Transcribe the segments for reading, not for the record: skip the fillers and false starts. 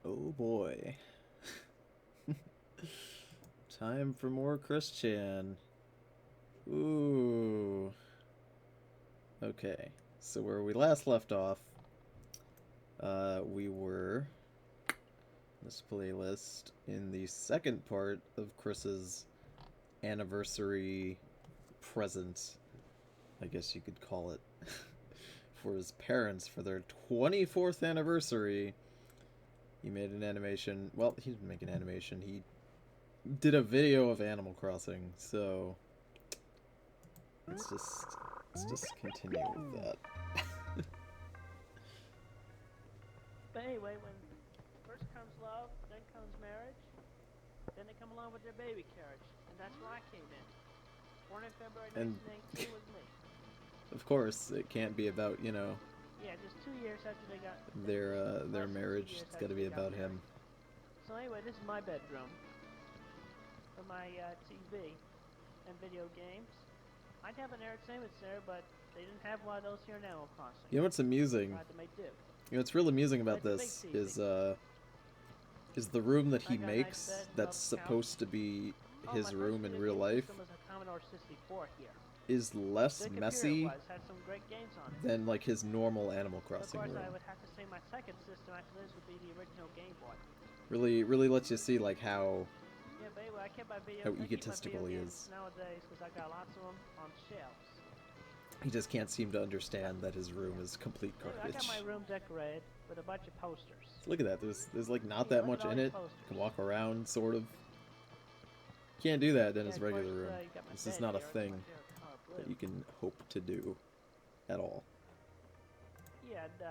Oh boy. Time for more Christian. Ooh. Okay. So where we last left off, we were this playlist in the second part of Chris's anniversary present, I guess you could call it, for his parents for their 24th anniversary. He made an animation. Well, he didn't make an animation. He did a video of Animal Crossing, so let's just continue with that. But anyway, when first comes love, then comes marriage, then they come along with their baby carriage, and that's where I came in. Born in February And 1918 was me. of course, it can't be about, Yeah, just 2 years after they got their less than 2 marriage. years It's got after to be they got about married. him. So anyway, this is my bedroom for my TV and video games. I'd have an entertainment center, but they didn't have one of those here in Animal Crossing. You know what's amusing? I had to make do. What's real amusing about But it's a this big is the room that he I got a nice makes bed, that's love couch. supposed to be his my room first in video real game life system was a Commodore 64 here. is less The computer messy was, had some great games on it. than like his normal Animal Of Crossing course, I room. would have to say my second system after this would be the original Game Boy. Really lets you see like how Yeah, but anyway, I keep my video, How I keep my egotistical video he games is. nowadays because I got lots of them on shelves. he just can't seem to understand that his room is complete Anyway, I got garbage. my room decorated with a bunch of posters. Look at that. There's like not Yeah, that look much at all in the it. posters. You can walk around, sort of. Can't do that in his of regular course, room. you got my This is bed not a here. It's thing my favorite color, blue. that you can hope to do at all. Yeah, and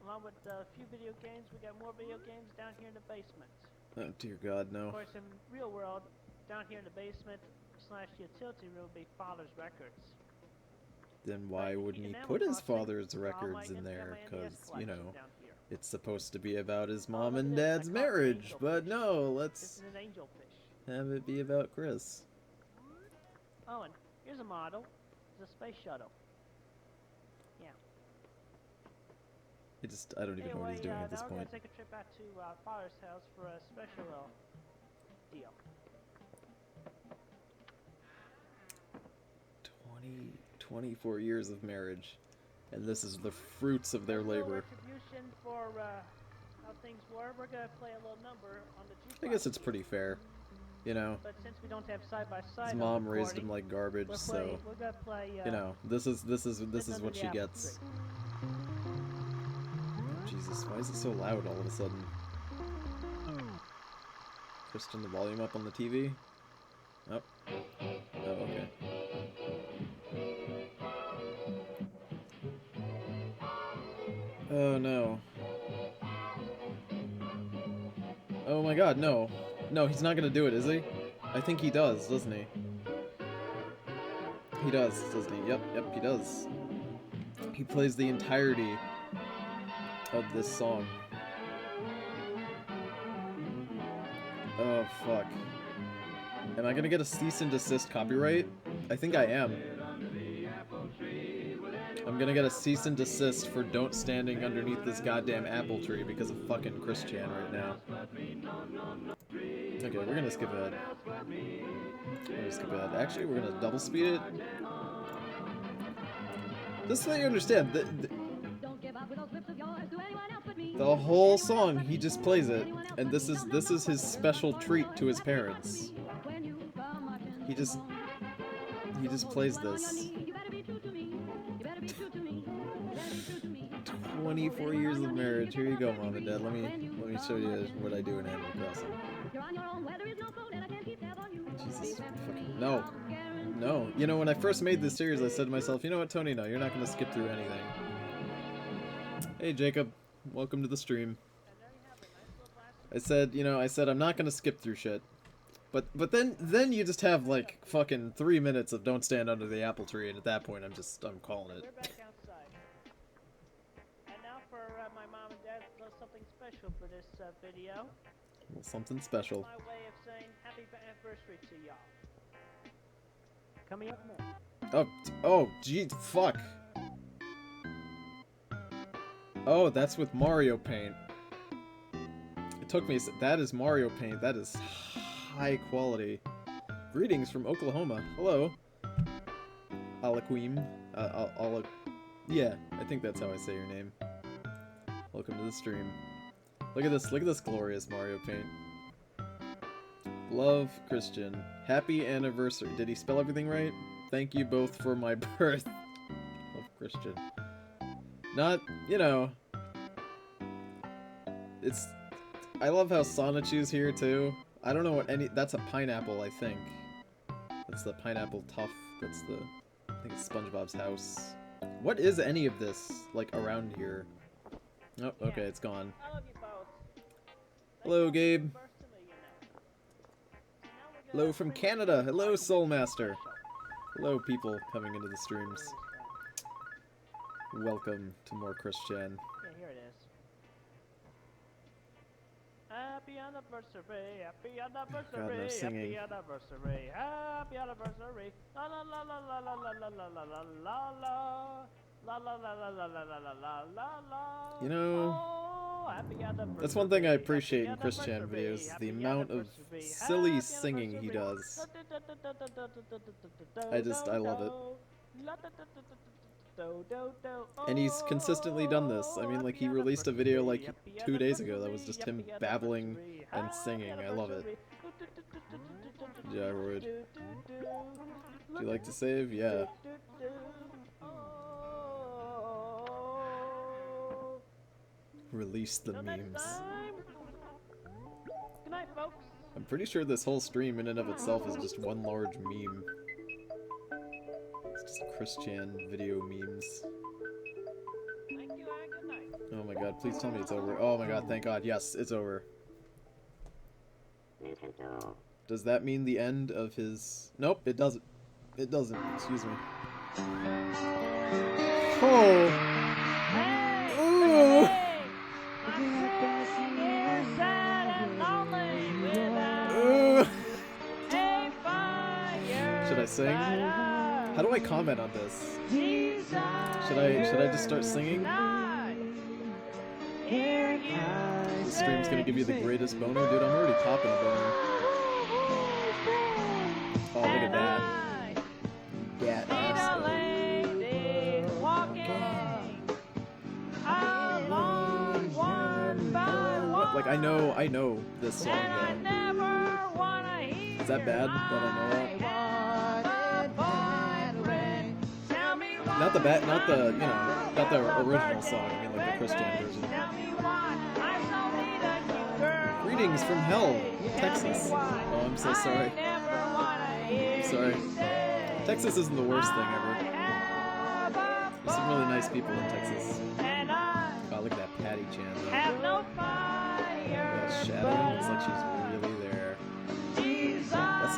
along with a few video games, we got more video games down here in the basement. Oh dear God, Of no. course, in real world, down here in the basement / utility room would be Father's records. Then why But wouldn't in he Animal put his Crossing, father's all records my in got there? my NES Because, collection down here. it's supposed to be about his Oh, mom look and at this. I dad's caught an marriage. But angelfish. no, This let's is an angelfish. have it be about Chris. Oh, and here's a model. It's a space shuttle. Yeah. I don't even know what he's doing at this now we're point. gonna take a trip out to Father's house for a special deal. 24 years of marriage. And this is the fruits of their As a little labor. retribution for how things were, we're gonna play a little number on the jukebox. I guess it's pretty fair. But since we don't have side by side, His mom raised him like garbage, so we're gonna play. this is Sitting what Under she the Apple gets. Tree. Jesus, why is it so loud all of a sudden? Chris, turn the volume up on the TV. Oh. Oh, okay. Oh no. Oh my god, no. No, he's not gonna do it, is he? I think he does, doesn't he? He does, doesn't he? Yep, he does. He plays the entirety of this song. Oh, fuck. Am I gonna get a cease and desist copyright? I think I am. I'm gonna get a cease and desist for don't standing underneath this goddamn apple tree because of fucking Chris Chan right now. Okay, we're gonna skip ahead. We're gonna skip ahead. Actually, we're gonna double speed it. This is so you understand. The whole song, he just plays it, and this is his special treat to his parents. He just plays this. 24 years of marriage. Here you go, Mom and Dad. Let me show you what I do in Animal Crossing. Jesus fucking no. No. You know, when I first made this series, I said to myself, you know what, Tony, no, you're not gonna skip through anything. Hey Jacob, welcome to the stream. I said I'm not gonna skip through shit. But then you just have like fucking 3 minutes of don't stand under the apple tree, and at that point I'm calling it. We're back outside. And now for my mom and dad, something special for this video. Well, something special. My way of saying happy anniversary to y'all. Coming up next. Oh, gee, fuck. Oh, that's with Mario Paint. took me. That is Mario Paint. That is high quality. Greetings from Oklahoma. Hello. Alaquim. Yeah, I think that's how I say your name. Welcome to the stream. Look at this glorious Mario Paint. Love, Christian. Happy anniversary. Did he spell everything right? Thank you both for my birth. Love, Christian. Not, you know... It's... I love how Sonichu's here, too. I don't know what any... That's a pineapple, I think. That's the pineapple tough. That's the... I think it's SpongeBob's house. What is any of this, like, around here? Oh, okay, it's gone. I love you both. Hello, Gabe. First to me, you know. So now we're Hello gonna from play Canada. Hello, something Soulmaster. special. Hello, people coming into the streams. Welcome to more Christian. Yeah, here it is. Happy anniversary, happy anniversary, no singing. happy anniversary, happy anniversary. La la la la la la la la la la la la. La la la la la la la la la la la. You know, oh, happy anniversary. that's one thing I appreciate in Happy Christian anniversary, videos, the happy amount of anniversary, silly happy singing he anniversary. does. I love it. And he's consistently done this. I mean, like, he released a video, like, 2 days ago that was just him babbling and singing. I love it. Gyroid. Do you like to save? Yeah. Release the memes. Good night, folks. I'm pretty sure this whole stream in and of itself is just one large meme. It's just Christian video memes. Thank you and good night. Oh my god, please tell me it's over. Oh my god, thank god. Yes, it's over. Does that mean the end of his... Nope, it doesn't. It doesn't. Excuse me. Oh! Hey! Ooh! Hey! I'm sitting here sad and lonely without Ooh! a fire. Should I sing? How do I comment on this? Should I just start singing? The stream's gonna give you the greatest boner? Dude, I'm already popping a boner. Oh, look at that. Yeah, like, I know this song though. Is that bad that I know that? Not the, you know, not the original song, I mean like the Christian version. Greetings from hell, Texas. Oh, I'm so sorry. I'm sorry. Texas isn't the worst thing ever. There's some really nice people in Texas. Oh, look at that Patty Chan though. That shadowing looks like she's really there. That's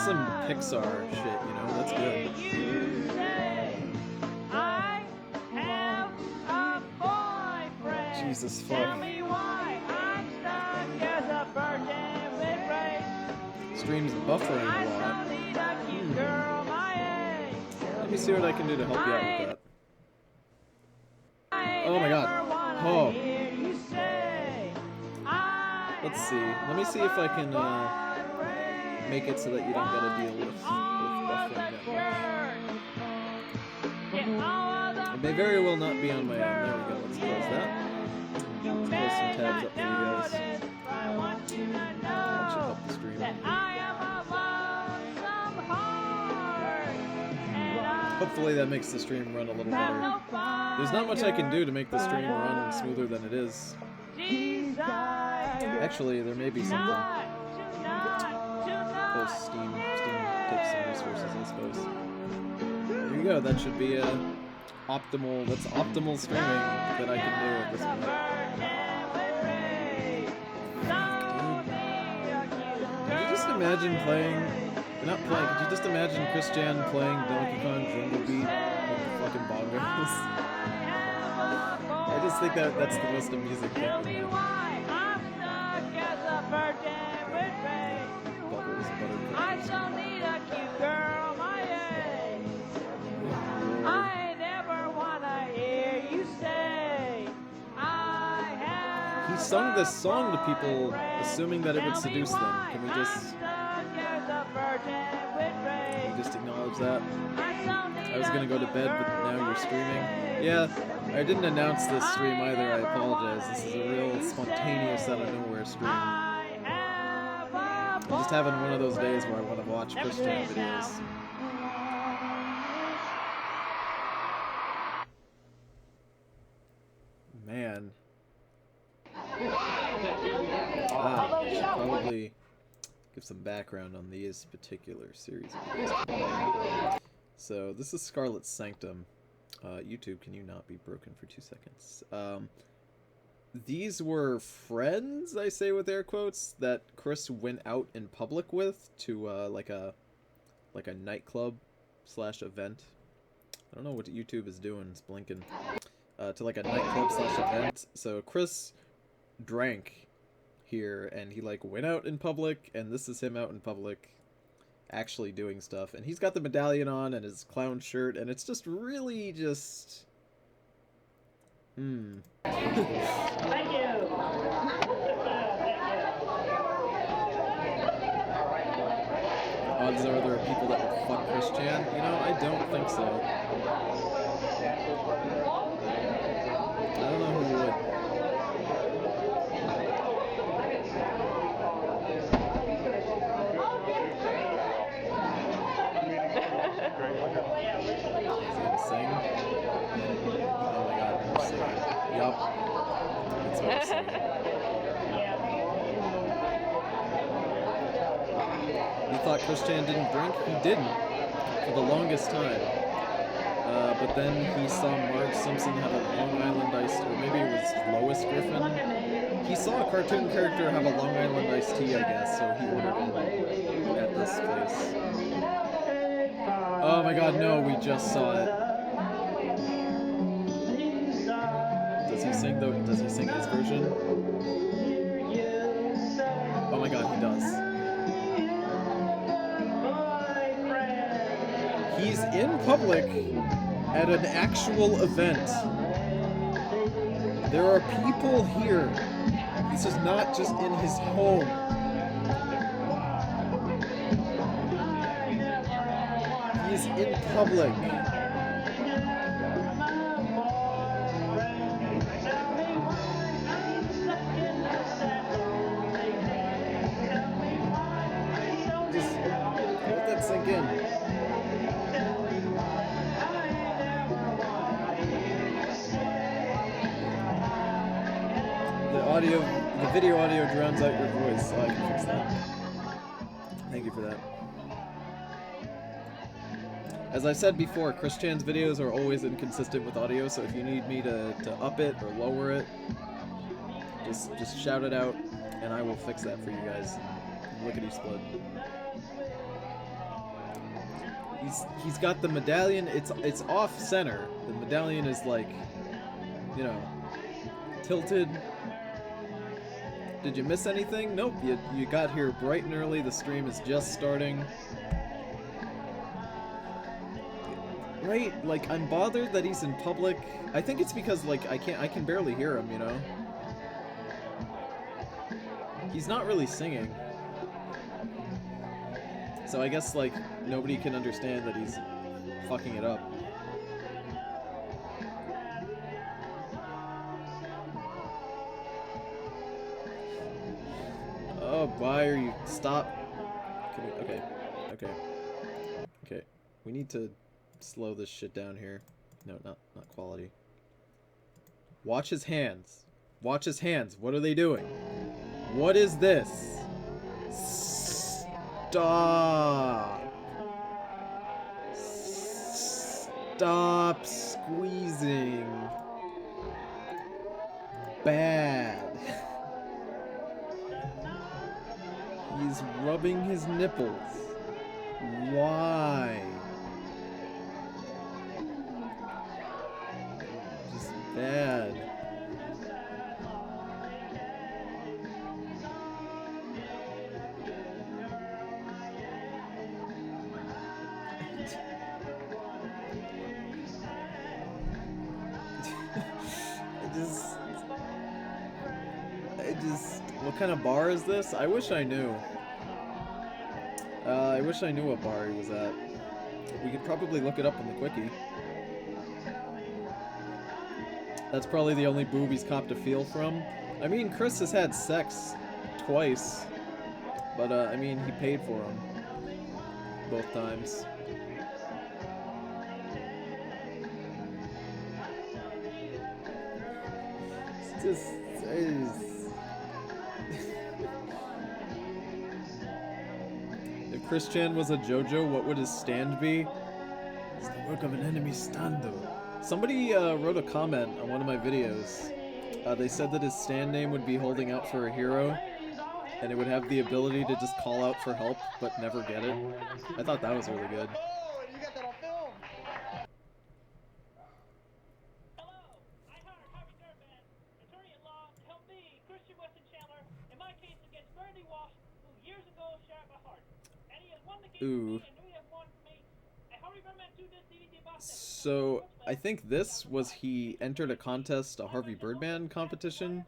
some Pixar shit, you know? That's good. Jesus fuck. Stream's buffering a lot. Let me see what I can do to help you out with that. Oh my god. Oh. Let's see. Let me see if I can make it so that you don't gotta deal with buffering that much. It may very well not be on my own. There we go. Let's close that. Let's close some tabs up for you guys. That should help the stream. Hopefully that makes the stream run a little better. There's not much I can do to make the stream run smoother than it is. Actually, there may be something. Oh, Steam takes some resources, I suppose. There you go. That should be optimal. That's optimal streaming that I can do at this point. Could you just imagine playing? Not playing. Could you just imagine Christian playing Donkey Kong Jungle Beat with the fucking bongos? I just think that's the most amusing thing. Bubbles, buttercream. He sung this song to people, assuming that it would seduce them. Can we just acknowledge that? I was gonna go to bed, but now you're streaming. Yeah, I didn't announce this stream either. I apologize. This is a real spontaneous, out of nowhere stream. I'm just having one of those days where I want to watch Christian videos. Man. I should probably give some background on these particular series of videos. So, this is Scarlet's Sanctum. YouTube, can you not be broken for 2 seconds? These were friends, I say with air quotes, that Chris went out in public with to like a nightclub / event. I don't know what YouTube is doing, it's blinking. To like a nightclub / event. So Chris drank here, and he like went out in public, and this is him out in public actually doing stuff, and he's got the medallion on and his clown shirt, and it's just really just Thank you. Odds are there are people that would fuck Chris Chan. You know, I don't think so. I don't know who would. Sing? Oh my god, I'm singing. Yup. That's what I'm singing. You thought Chris Chan didn't drink? He didn't. For the longest time. But then he saw Marge Simpson have a Long Island iced, or maybe it was Lois Griffin. He saw a cartoon character have a Long Island iced tea, I guess, so he ordered it at this place. Oh my god, no, we just saw it. Does he sing his version? Oh my god, he does. He's in public at an actual event. There are people here. This is not just in his home. He's in public. Just let that sink in. The video audio drowns out your voice, so I can fix that. Thank you for that. As I said before, Chris Chan's videos are always inconsistent with audio, so if you need me to up it or lower it, just shout it out, and I will fix that for you guys. Lickety split. He's got the medallion. It's off center. The medallion is like, you know, tilted. Did you miss anything? Nope. You got here bright and early. The stream is just starting. Right? Like, I'm bothered that he's in public. I think it's because, like, I can barely hear him, you know? He's not really singing. So I guess, like, nobody can understand that he's fucking it up. Oh, why are you... Stop. Okay. We need to slow this shit down here. No, not quality. Watch his hands. Watch his hands. What are they doing? What is this? Stop. Stop squeezing. Bad. He's rubbing his nipples. Why? Just bad. What kind of bar is this? I wish I knew. I wish I knew what bar he was at. We could probably look it up on the quickie. That's probably the only boob he's copped a feel from. I mean, Chris has had sex twice, but I mean, he paid for them both times. It's just... If Chris Chan was a JoJo, what would his stand be? It's the work of an enemy stando. Somebody wrote a comment on one of my videos. They said that his stand name would be Holding Out for a Hero, and it would have the ability to just call out for help, but never get it. I thought that was really good. Oh, you got that on film. Hello, I hired Harvey Durban, attorney-at-law, to help me, Christian Weston Chandler, in my case against Bernie Walsh, who years ago shared my heart. And he has won the case for me, and he has won for me. And Harvey Birdman 2 this DVD box set. So, I think this was he entered a contest, a Harvey Birdman competition.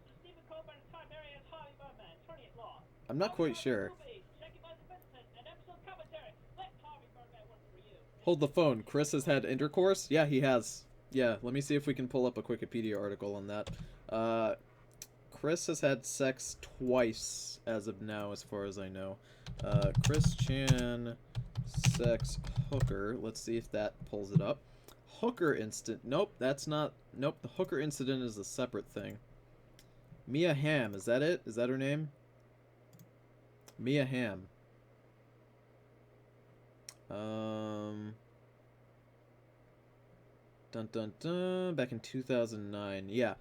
I'm not quite sure. Hold the phone. Chris has had intercourse? Yeah, he has. Yeah, let me see if we can pull up a Wikipedia article on that. Chris has had sex twice as of now, as far as I know. Chris Chan, sex hooker. Let's see if that pulls it up. Hooker incident. Nope, that's not. Nope, the hooker incident is a separate thing. Mia Hamm, is that it? Is that her name? Mia Hamm. Dun dun dun. Back in 2009. Yeah.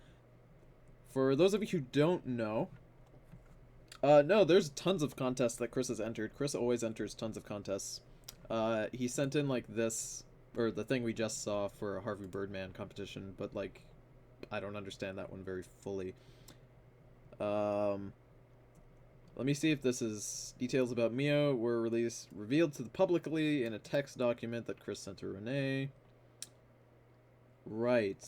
For those of you who don't know, no, there's tons of contests that Chris has entered. Chris always enters tons of contests. He sent in like this, or the thing we just saw for a Harvey Birdman competition, but like, I don't understand that one very fully. Let me see if this is details about Mio were revealed to the publicly in a text document that Chris sent to Renee. Right.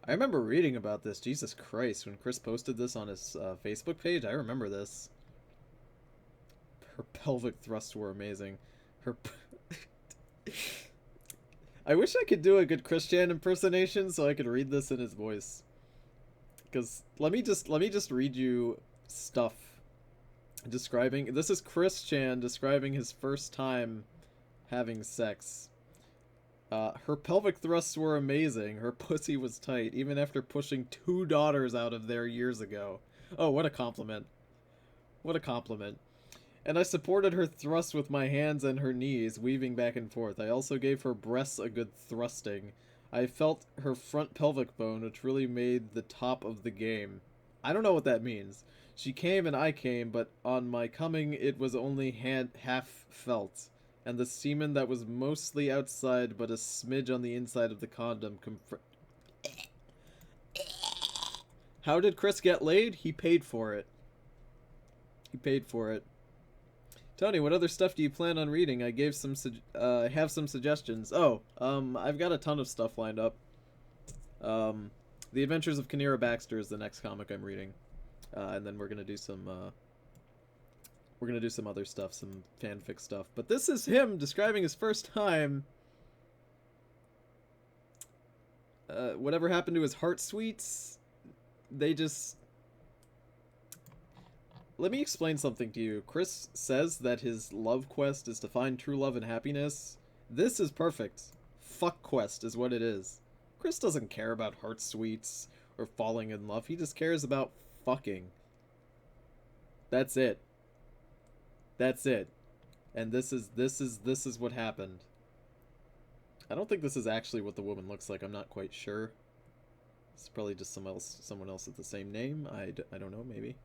I remember reading about this. Jesus Christ, when Chris posted this on his Facebook page, I remember this. Her pelvic thrusts were amazing. Her... I wish I could do a good Chris Chan impersonation so I could read this in his voice. Because let me just read you stuff describing. This is Chris Chan describing his first time having sex. Her pelvic thrusts were amazing. Her pussy was tight, even after pushing 2 daughters out of there years ago. Oh, what a compliment. What a compliment. And I supported her thrust with my hands and her knees, weaving back and forth. I also gave her breasts a good thrusting. I felt her front pelvic bone, which really made the top of the game. I don't know what that means. She came and I came, but on my coming it was only half felt. And the semen that was mostly outside but a smidge on the inside of the condom How did Chris get laid? He paid for it. He paid for it. Tony, what other stuff do you plan on reading? I gave some have some suggestions. Oh, I've got a ton of stuff lined up. The Adventures of Kinneara Baxter is the next comic I'm reading. And then we're gonna do some other stuff, some fanfic stuff. But this is him describing his first time. Whatever happened to his heart sweets? They just... Let me explain something to you. Chris says that his love quest is to find true love and happiness. This is perfect. Fuck quest is what it is. Chris doesn't care about heart sweets or falling in love. He just cares about fucking. That's it. That's it. And this is what happened. I don't think this is actually what the woman looks like. I'm not quite sure. It's probably just someone else with the same name. I don't know, maybe.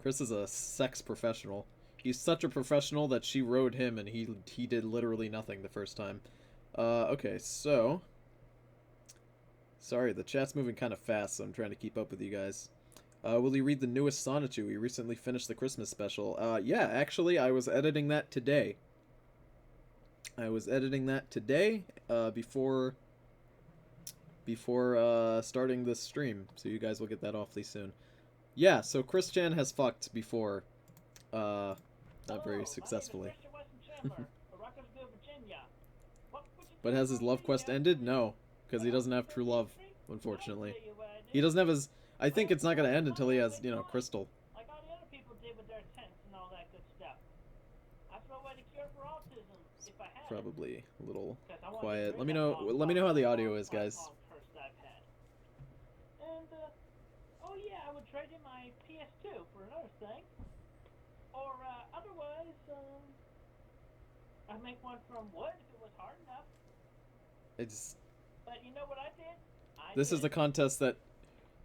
Chris is a sex professional. He's such a professional that she rode him and he did literally nothing the first time. Okay, so... Sorry, the chat's moving kind of fast, so I'm trying to keep up with you guys. Will you read the newest Sonichu? We recently finished the Christmas special. Yeah, actually, I was editing that today. before starting this stream, so you guys will get that awfully soon. Yeah, so Chris Chan has fucked before, not very successfully. But has his love quest ended? No, because he doesn't have true love, unfortunately. He doesn't have his... I think it's not going to end until he has, you know, Crystal. Like all the other people did with their tents and all that good stuff. I throw away the cure for autism if I had it. Probably a little 'Cause I wanna quiet. get Let me rid of know. that Let me know how the audio is, long guys. curse that I've had. And oh yeah, I would trade in my PS2 for another thing. Or otherwise, I'd make one from wood if it was hard enough. It's... But you know what I did? This is the contest that...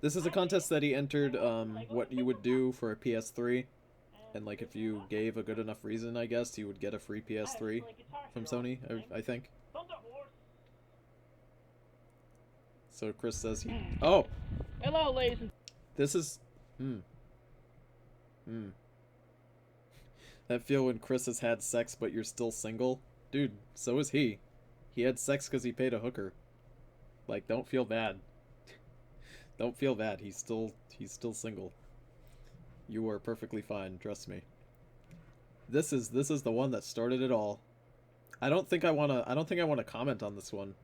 This is a contest that he entered, what you would do for a PS3. And, like, if you gave a good enough reason, I guess, you would get a free PS3 from Sony, I think. So Chris says he... Oh! Hello, ladies and... This is... That feel when Chris has had sex but you're still single? Dude, so is he. He had sex because he paid a hooker. Like, don't feel bad. Don't feel bad. He's still single. You are perfectly fine, trust me. This is the one that started it all. I don't think I wanna comment on this one.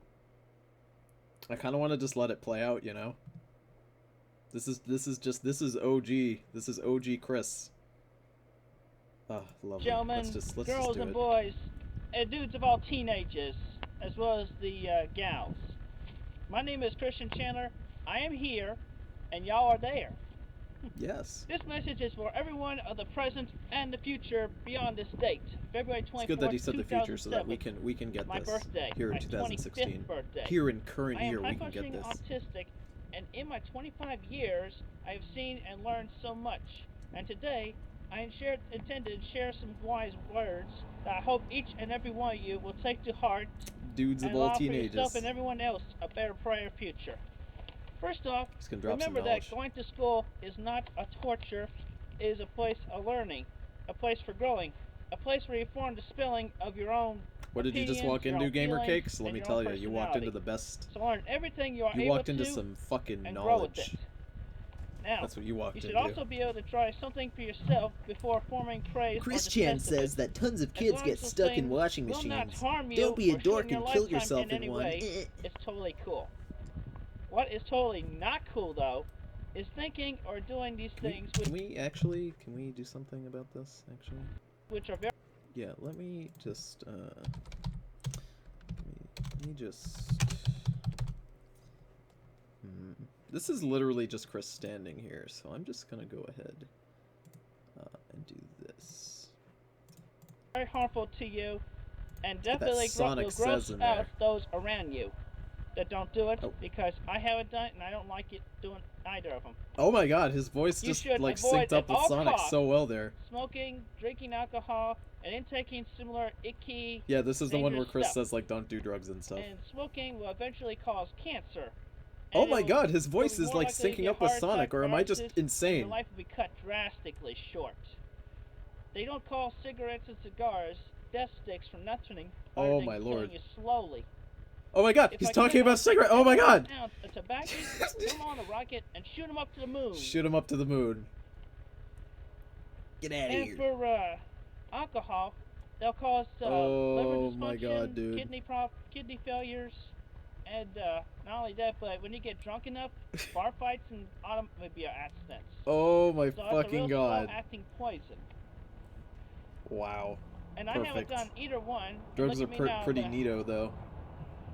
I kinda wanna just let it play out, you know? This is OG. This is OG Chris. Ah, lovely. Gentlemen, let's just girls do and it. boys, and dudes of all teenagers, as well as the gals. My name is Christian Chandler. I am here, and y'all are there. Yes. This message is for everyone of the present and the future beyond this date, February 24th, It's good that he said the future so that we 2007. can get My this birthday, here in my 2016. 25th birthday. Here in current I am year we can get high-functioning this. autistic, and in my 25 years, I have seen and learned so much. And today, I intended to share some wise words that I hope each and every one of you will take to heart Dudes and of all allow for yourself teenagers. and everyone else a better, brighter future. First off, Just gonna drop remember some that knowledge. going to school is not a torture, it is a place of learning, a place for growing, a place where you form the spelling of your own What did you just opinions, walk your into, own Gamer feelings, Cakes? Let and me your tell own you, you walked into personality. the best. So learn everything you are You able walked into to some fucking and grow with knowledge. it. Now, That's what you walked you should into. also be able to try something for yourself before forming praise Chris or Chan dismissive says it. that tons of As kids long get as those stuck in things washing will not machines. harm you Don't be a or dork shorten your and kill lifetime yourself in in any one. way. It's totally cool. What is totally not cool, though, is thinking or doing these things Can we do something about this, actually? which are very... Yeah, let me just, let me just... This is literally just Chris standing here, so I'm just gonna go ahead and do this. very harmful to you, and That definitely Sonic will says gross in out there. those around you that don't do it, Oh. because I haven't done it, and I don't like it doing either of them. Oh my god, his voice You just, should like, avoid synced up at with all Sonic costs so well there. Smoking, drinking alcohol, and intaking similar icky, Yeah, this is the one where dangerous Chris stuff. says, like, don't do drugs and stuff. And smoking will eventually cause cancer. Oh And my it'll- god, his you'll voice be is, more like, likely to syncing get up with heart Sonic, attack, or am I just paralysis, and insane? your life will be cut drastically short. They don't call cigarettes and cigars death sticks for nothing. other Oh than my killing lord. You slowly. Oh my god, If he's I talking could, about I'd cigarette. take Oh my every god! ounce of tobacco, put 'em on a rocket, and shoot 'em up to the moon. Shoot him up to the moon. Get out of And here. for alcohol, they'll cause Oh liver my dysfunction, god, dude. kidney failures, and not only that, but when you get drunk enough, bar fights and automobile accidents. Oh my So it's a fucking real god. slow-acting poison. Wow. And I haven't Perfect. done either one. and Drugs look are at me now, pretty but neato, though.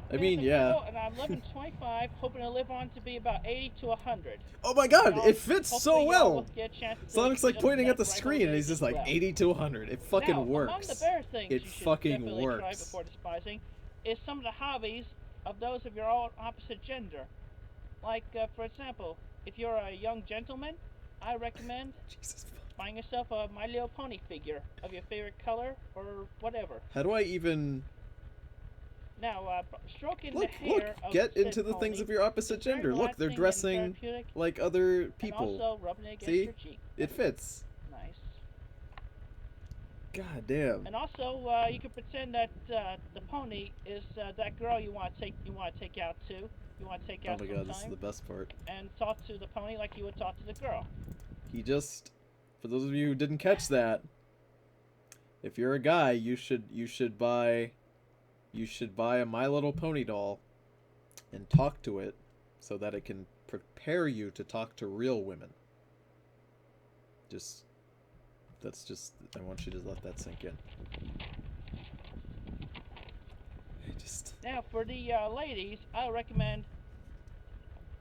I it's mean, a yeah. cool, and I'm living 25, hoping to live on to be about 80 to 100. Oh my god, Y'all- it fits so hopefully y'all well! will get a chance to Sonic's get like up pointing to at the that ripe screen old and he's age just as like well. 80 to 100. It fucking Now, among works. the better things It you should fucking definitely try works. before despising is some of the hobbies of those of your own opposite gender. Like, for example, if you're a young gentleman, I recommend Jesus. buying yourself a My Little Pony figure of your favorite color or whatever. How do I even... Now, stroking Look, the hair of get said into the things pony of your opposite is very gender. Look, they're relaxing and dressing therapeutic, like other and people. also rubbing it against See? your cheek. It fits. Nice. God damn. And also, you can pretend that the pony is that girl you want to take out to, you want to take Oh out my some god, this is time the best part. and talk to the pony like you would talk to the girl. He just, for those of you who didn't catch that, if you're a guy, you should buy a My Little Pony doll and talk to it so that it can prepare you to talk to real women. I want you to let that sink in. Now, for the ladies, I recommend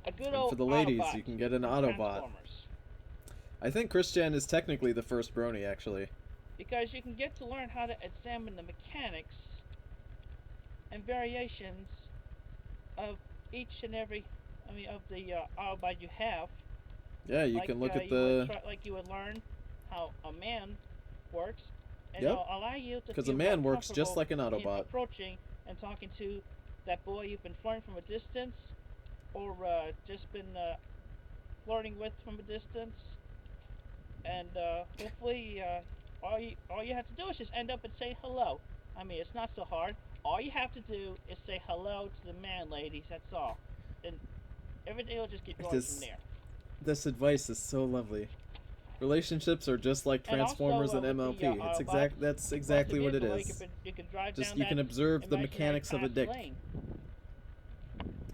a good And old for the ladies, Autobot you can get an from Autobot. Transformers. I think Christian is technically the first brony, actually. Because you can get to learn how to examine the mechanics and variations of each and every, of the Autobot you have. Yeah, you like, can look at like you would learn how a man works, and Yep. it'll allow you to because feel a man more works just like an comfortable in Autobot. approaching and talking to that boy you've been flirting from a distance, or just been flirting with from a distance, and hopefully all you have to do is just end up and say hello. It's not so hard. All you have to do is say hello to the man, ladies. That's all, and everything will just get going from there. This advice is so lovely. Relationships are just like Transformers and MLP. That's exactly what it is. You can drive Just down you can that observe the imaginary mechanics of a fast dick, lane.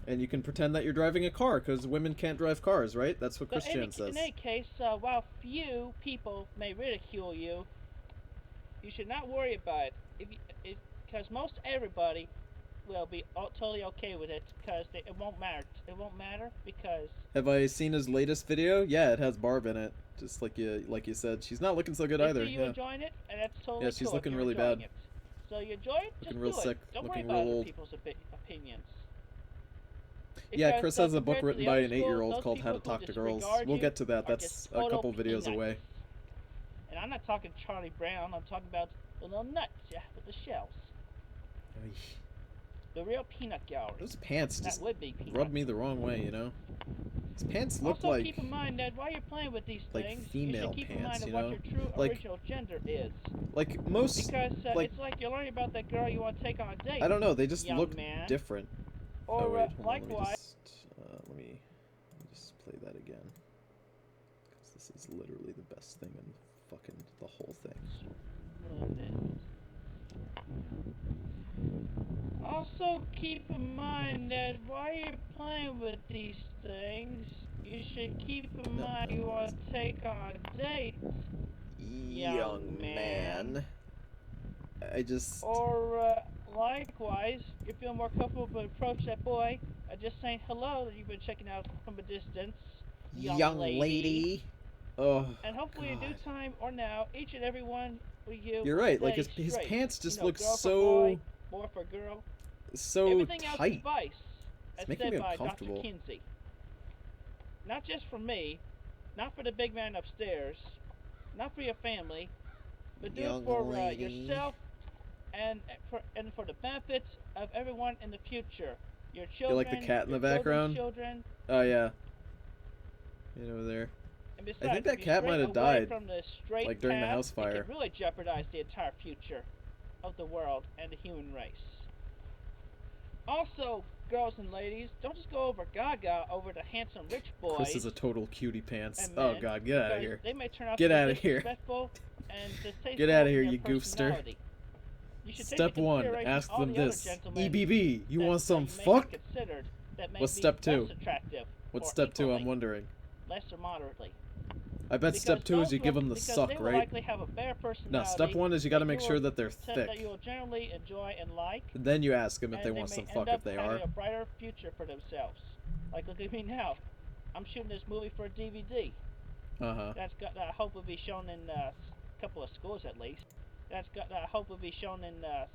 and you can pretend that you're driving a car because women can't drive cars, right? That's what But Christian says. in any case, while few people may ridicule you, you should not worry about it. Because most everybody will be totally okay with it, because it won't matter. It won't matter because. Have I seen his latest video? Yeah, it has Barb in it. Just like you said, she's not looking so good either. You enjoying it, and that's totally Yeah, she's cool looking if you're really enjoying bad. It. So you enjoy it, just Looking real do sick, it. Don't worry looking about real other old. people's opinions. Yeah, Because, Chris has a book compared to written the by other an schools, 8-year-old those called How to people who Talk to Girls. disregard We'll you get to that. are That's just a couple total videos peanuts. away. And I'm not talking Charlie Brown. I'm talking about the little nuts, with the shells. The real peanut gallery. Those pants That just would be peanuts. rub me the wrong way, you know? These pants look also, like keep in mind that while you're playing with these like things, female you should keep in pants, mind you what know? your true Like- original gender is. like most Because like it's like you're learning about that girl you want to take on a date. I don't know, they just young look man. different. Or Oh wait, hold on, likewise. let me just play that again. Because this is literally the best thing in fucking the whole thing. Also, keep in mind that while you're playing with these things, you should keep in mind you want to take on dates, young man. I just... Or, likewise, you feel more comfortable to approach that boy just saying hello that you've been checking out from a distance, young lady. Oh, And hopefully in God. due time or now, each and every one of you You're will right, like stay his straight. pants just You know, look girl for so... boy, boy for girl. so Everything else is tight. advice, It's as making said me by Dr. uncomfortable. Kinsey. Not just for me, not for the big man upstairs, not for your family, but do Young it for lady. yourself and for the benefits of everyone in the future. Your You children, like the cat in your the background? children. Oh yeah. Right over there. And besides, I think that if you cat stray might have away died, from the straight like during the path, house fire. It can really jeopardize the entire future of the world and the human race. Also, girls and ladies, don't just go over gaga over the handsome rich boys. Chris is a total cutie pants. and Oh men, god, get out of because here. They may turn out Get to be outta here. disrespectful and distasteful Get outta in here, their you goofster. personality. You should take Step into 1, consideration ask all them the other this. gentlemen EBB, you that want some you may have fuck? considered that may What's be step 2? less attractive What's or step 2, I'm equally, wondering. less or moderately. I bet Because step 2 is those you give will- them the because suck, they will right? likely have a better personality. No, step 1 is you gotta that make you sure will- that they're that thick. you will generally enjoy and like. And then you ask them if and they want may some end fuck up if they having are. a brighter future for themselves. Like, look at me now. I'm shooting this movie for a DVD. Uh-huh. That's got that I hope will be shown in a couple of schools at least. That's got that I hope will be shown in a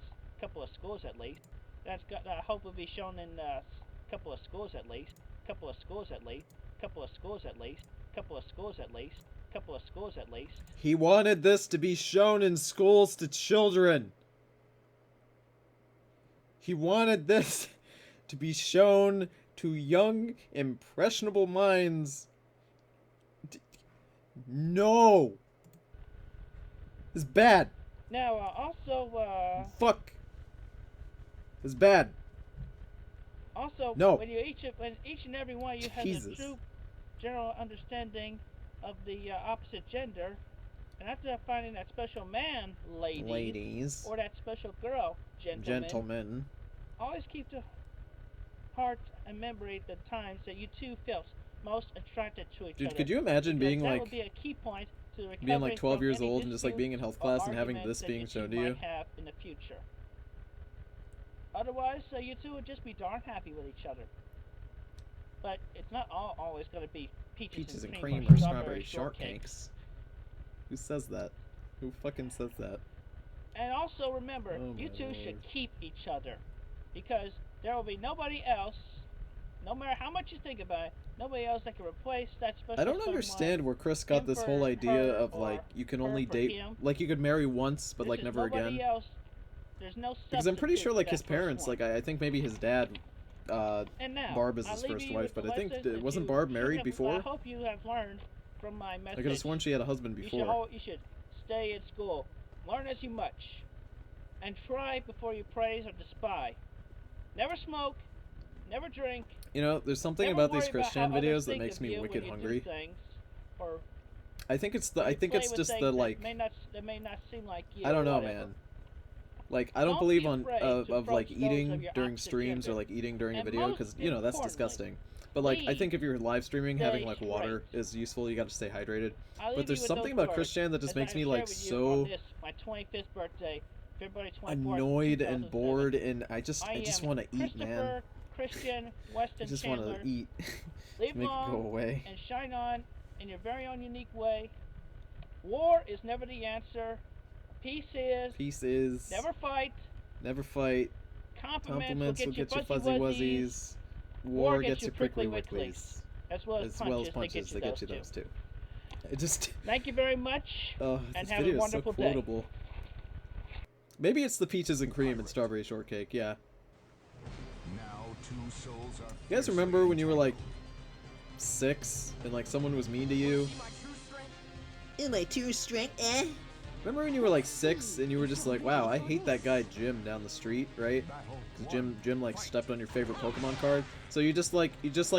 couple of schools at least. That's got that I hope will be shown in a couple of schools at least. Couple of schools at least. Couple of schools at least. Couple of schools at least. Couple of schools at least. He wanted this to be shown in schools to children. He wanted this to be shown to young, impressionable minds. No! It's bad. Now, also, Fuck. It's bad. Also, No. when each and every one of you has a Jesus. true general understanding of the opposite gender, and after finding that special man, Ladies. or that special girl, Gentlemen. always keep to heart and memory the times that you two felt most attracted to each Dude, other. could you imagine Because being that like will be a key point to recovering being like 12 from years any old and just like dispute being in health or class and having arguments this that being you two shown to might you? have in the future. Otherwise, you two would just be darn happy with each other. But it's not always going to be Peaches and cream cream or or strawberry strawberry shortcakes. shortcakes. Who says that? Who fucking says that? And also remember, Oh you my two should lord. keep each other. Because there will be nobody else, no matter how much you think about it, nobody else that can replace that special I don't someone. understand where Chris got him this for whole idea her of or like you can her only for date him. like you could marry once but There's like just never nobody again. else. There's no Because I'm pretty substitute sure like for his that first parents, one. like I think maybe his dad, And now, Barb is I'll his leave first you wife, with but the I think lessons that wasn't you Barb should married have- before? I hope you have learned from my message. I could have sworn she had a husband before. You should stay at school, learn as you much, and try before you praise or despise. Never smoke, never drink. You know, there's something never about these worry Christian how others videos that think makes of me you wicked when you hungry. Do things, or I think it's the when I you think play it's with just things the that like may not seem like you. I don't or know, whatever. man. Like I don't Don't believe be on afraid of to like approach those eating of your during opposite streams or gender. like eating during a And video most because you know that's importantly, disgusting. But like I please think if you're live streaming, having stay like water straight. is useful. You got to stay hydrated. I'll leave But you there's with something those about words Christian that just as makes I me share like with you on so this, my 25th birthday, February 24th, annoyed and 2007. bored, and I just am want to eat, man. Christopher Christian I Weston just want Chandler. to eat. Live Make it go long away. and shine on in your very own unique way. War is never the answer. Peace is. Peace is. Never fight. Never fight. Compliments Will get you fuzzy fuzzy wuzzies. wuzzies. War gets you prickly wicklies. wicklies. As well as punches They get you those too. It just. Thank you very much. Oh, and this have a video is so wonderful day. quotable. Maybe it's the peaches and cream and strawberry shortcake. Yeah. Now two souls are You guys remember when you were like 6 and like someone was mean to you? In my true strength, eh? Remember when you were like 6 and you were just like, wow, I hate that guy Jim down the street, right? 'Cause Jim like stepped on your favorite Pokemon card. So you just like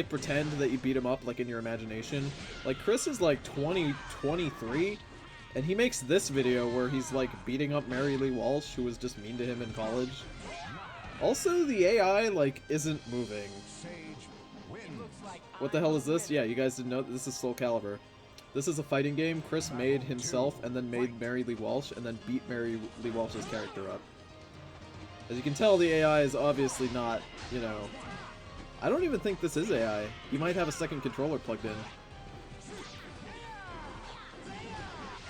pretend that you beat him up like in your imagination. Like Chris is like 23 and he makes this video where he's like beating up Mary Lee Walsh, who was just mean to him in college. Also, the AI like isn't moving. Sage wins. What the hell is this? Yeah, you guys didn't know this is Soul Calibur. This is a fighting game Chris made himself and then made Mary Lee Walsh and then beat Mary Lee Walsh's character up. As you can tell, the AI is obviously not, you know... I don't even think this is AI. He might have a second controller plugged in.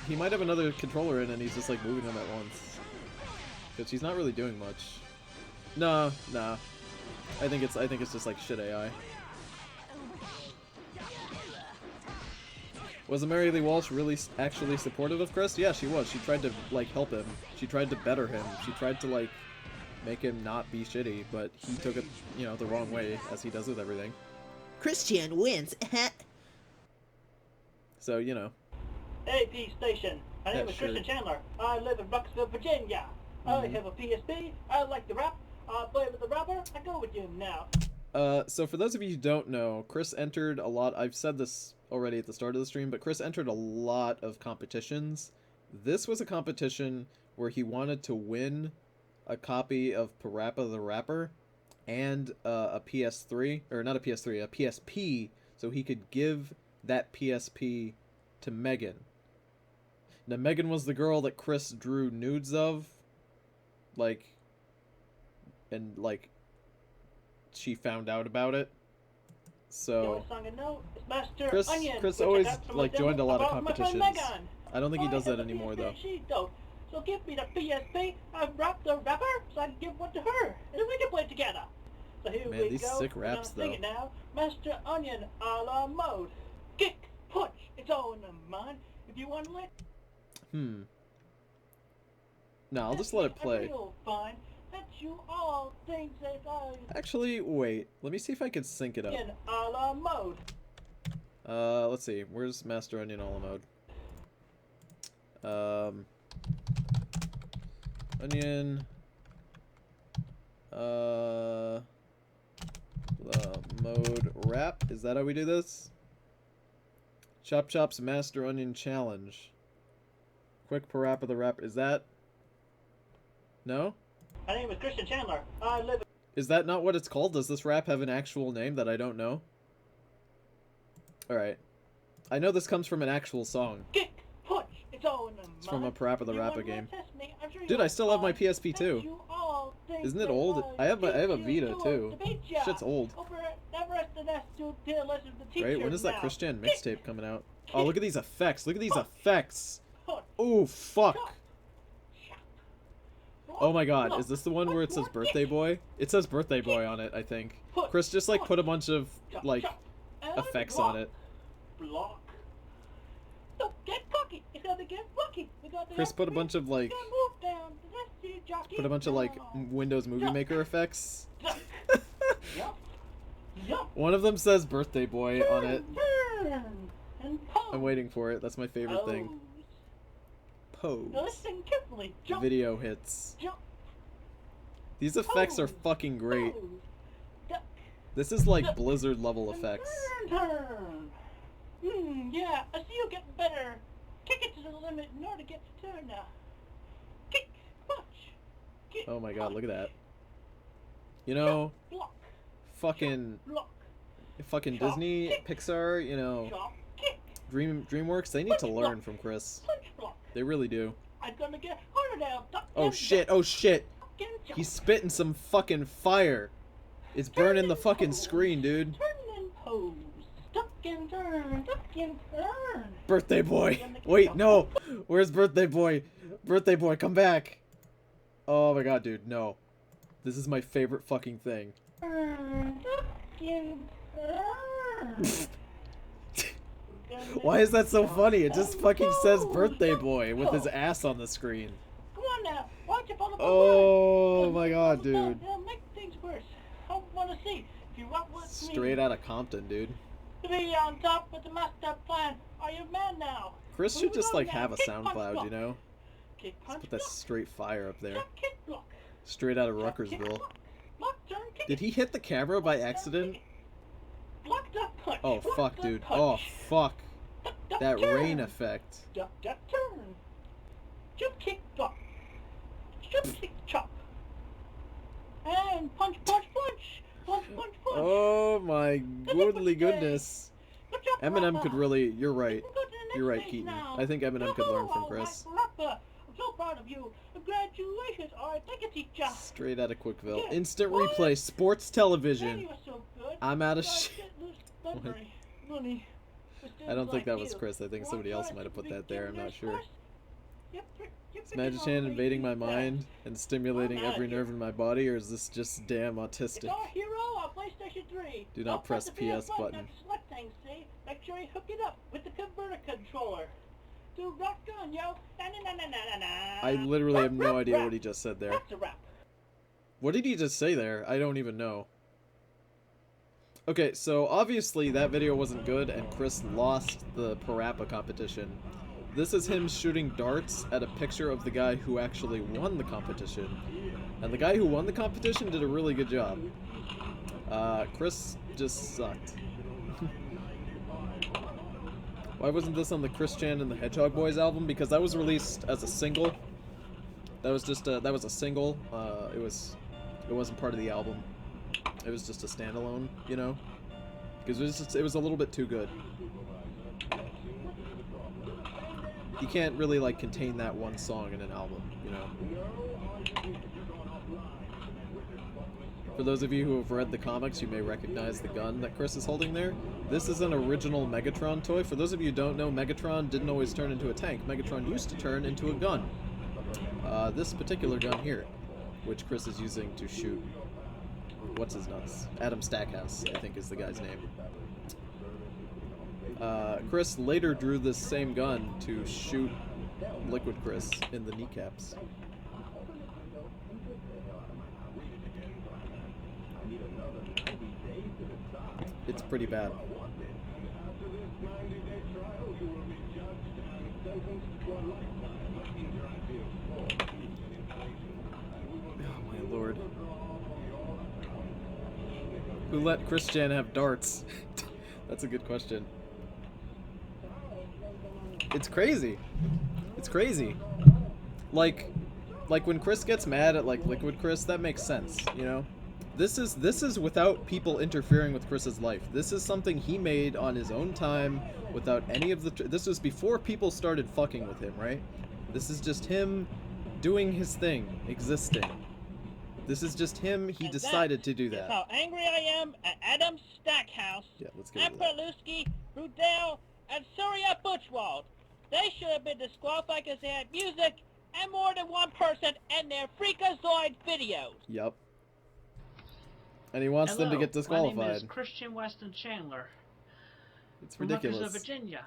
He might have another controller in and he's just like moving them at once. Because he's not really doing much. Nah. I think it's just like shit AI. Was Mary Lee Walsh really actually supportive of Chris? Yeah, she was. She tried to like help him. She tried to better him. She tried to like make him not be shitty, but he took it, you know, the wrong way, as he does with everything. Christian wins. So, you know. AP Station. My name is sure. Christian Chandler. I live in Bucksville, Virginia. I have a PSP. I like to rap. I play with the rapper. I go with you now. So for those of you who don't know, Chris entered a lot, I've said this already at the start of the stream, but Chris entered a lot of competitions. This was a competition where he wanted to win a copy of Parappa the Rapper and a PS3, or not a PS3, a PSP, so he could give that PSP to Megan. Now, Megan was the girl that Chris drew nudes of, like, and, like, she found out about it. So, Chris always, like, joined a lot of competitions. I don't think he does that anymore, though. So give me the PSP, I rap the rapper, so I can give one to her, and then we can play together. So here Man, we these go. sick raps, We're gonna sing though. it now. Master Onion a la mode. Kick, punch, it's all in the mind. If you want to let No, I'll just let it play. You'll find that you all things that I Actually, wait. Let me see if I can sync it up. in a la mode. Let's see. Where's Master Onion a la mode? Onion. Mode rap. Is that how we do this? Chop Chop's Master Onion Challenge. Quick parappa the rap. Is that? No? My name is Christian Chandler. I live in... Is that not what it's called? Does this rap have an actual name that I don't know? Alright. I know this comes from an actual song. Kick, punch, it's all in the It's from a mind. Parappa the You Rappa wanna game. test me? I'm sure Dude, you'll I still have my find PSP that too. you all think Isn't it that old? I have a teach Vita you too. debate ya. Shit's old. Over never underestimate to listen to the teacher Right? When is that now. Christian Kick, mixtape coming out? Oh, look at these effects. Look at these punch, effects. punch, Oh, fuck. chop, chop. Oh my god, Block, is this the one where it says block, Birthday kick, Boy? It says Birthday Boy on it, I think. punch, Chris just like punch, put a bunch of chop, like chop, and effects block, on it. Block. So get cocky. It's gonna get lucky. We got the Chris put a bunch of like move down. The rest jockey put a bunch of like down. Windows Movie Maker effects. Yup. Yup. One of them says Birthday Boy on it. Turn and pose. I'm waiting for it. That's my favorite thing. Pose. Now Pose. listen carefully. Jump. Video hits. Jump. These effects are Pose. fucking great. Pose. Duck. This is like Duck. Blizzard level And effects. Turn. Yeah, I see you getting better. Kick it to the limit in order to get the turn now. Kick. Punch. Kick. Oh my god, punch. look at that. You know, Block. fucking Block. fucking Chop, Disney, kick. Pixar, you know, Chop. Kick. DreamWorks, they need to learn from Chris. Punch block. They really do. I'm gonna get harder now. Duck Oh and shit, duck. oh shit. Duck and jump. He's spitting some fucking fire. It's burning the fucking screen, dude. Turn and pose. Duck and turn. Duck and turn. Birthday Boy. Wait, no. Where's Birthday Boy? Birthday Boy, come back. Oh my god, dude, no. This is my favorite fucking thing. Turn. Duck and turn. Why is that so funny? It just fucking says Birthday Boy with his ass on the screen. Come on now. Watch it on the Oh my god, dude. It'll make things worse. I want to see if you want with me. Straight out of Compton, dude. To be on top with the master plan. Are you mad now? Chris should Moving just on like now. have a Kick, punch, SoundCloud, block. you know? Kick, Let's punch, put that block. straight fire up there. Jump, kick, block. Straight out of Jump, kick, Ruckersville. block. Block, turn, kick. Did he hit the camera by accident? Block, duck, punch. Oh Block, fuck, duck, dude. punch. Oh fuck. Duck, duck, That turn. rain effect. Duck, duck, turn. Jump, kick, block. Jump, kick, chop. And punch, punch, punch. Punch, punch, punch. Oh my goodly goodness. Good job, Eminem Rappa. could really. You're We right. can go to the next You're right, stage Keaton. now. I think Eminem could learn from Woohoo, Chris. my Rappa. I'm so proud of you. Congratulations. All right, thank you, teacher. Straight out of Quickville. Yeah. Instant What? replay. Sports Man, television. you were so good. I'm out of Guys, shit. get loose memory. Money. For I don't students think like that was you. Chris. I think Want somebody else to might have put begin that there. I'm not this sure. course? Yep, Is Magichan invading my mind and stimulating every nerve in my body, or is this just damn It's autistic? our hero on PlayStation 3. Do not Don't press the PS PS button. and select things, see? Make sure you hook it up with the converter controller. Do rock on, yo. Na na na na na na. I literally have no Rap, idea rap. what he just said there. That's a wrap. What did he just say there? I don't even know. Okay, so obviously that video wasn't good and Chris lost the Parappa competition. This is him shooting darts at a picture of the guy who actually won the competition. And the guy who won the competition did a really good job. Chris just sucked. Why wasn't this on the Chris Chan and the Hedgehog Boys album? Because that was released as a single. That was just that was a single. It wasn't part of the album. It was just a standalone, you know? Because it was a little bit too good. You can't really like contain that one song in an album, you know? For those of you who have read the comics, you may recognize the gun that Chris is holding there. This is an original Megatron toy. For those of you who don't know, Megatron didn't always turn into a tank. Megatron used to turn into a gun. This particular gun here, which Chris is using to shoot... What's his nuts? Adam Stackhouse, I think is the guy's name. Chris later drew this same gun to shoot Liquid Chris in the kneecaps. It's pretty bad. Oh my lord. Who let Christian have darts? That's a good question. It's crazy. It's crazy. Like when Chris gets mad at like Liquid Chris, that makes sense, you know? This is without people interfering with Chris's life. This is something he made on his own time without any of the this was before people started fucking with him, right? This is just him doing his thing, existing. This is just him, he decided to do That's that. how angry I am at Adam Stackhouse, Yeah, let's get rid of Emperor that. Lusky, Rudell, and Surya Butchwald. They should have been disqualified because they had music and more than one person in their Freakazoid videos. Yup. And he wants them to get My name disqualified. is Christian Weston Chandler It's from Rutgers, ridiculous. Virginia.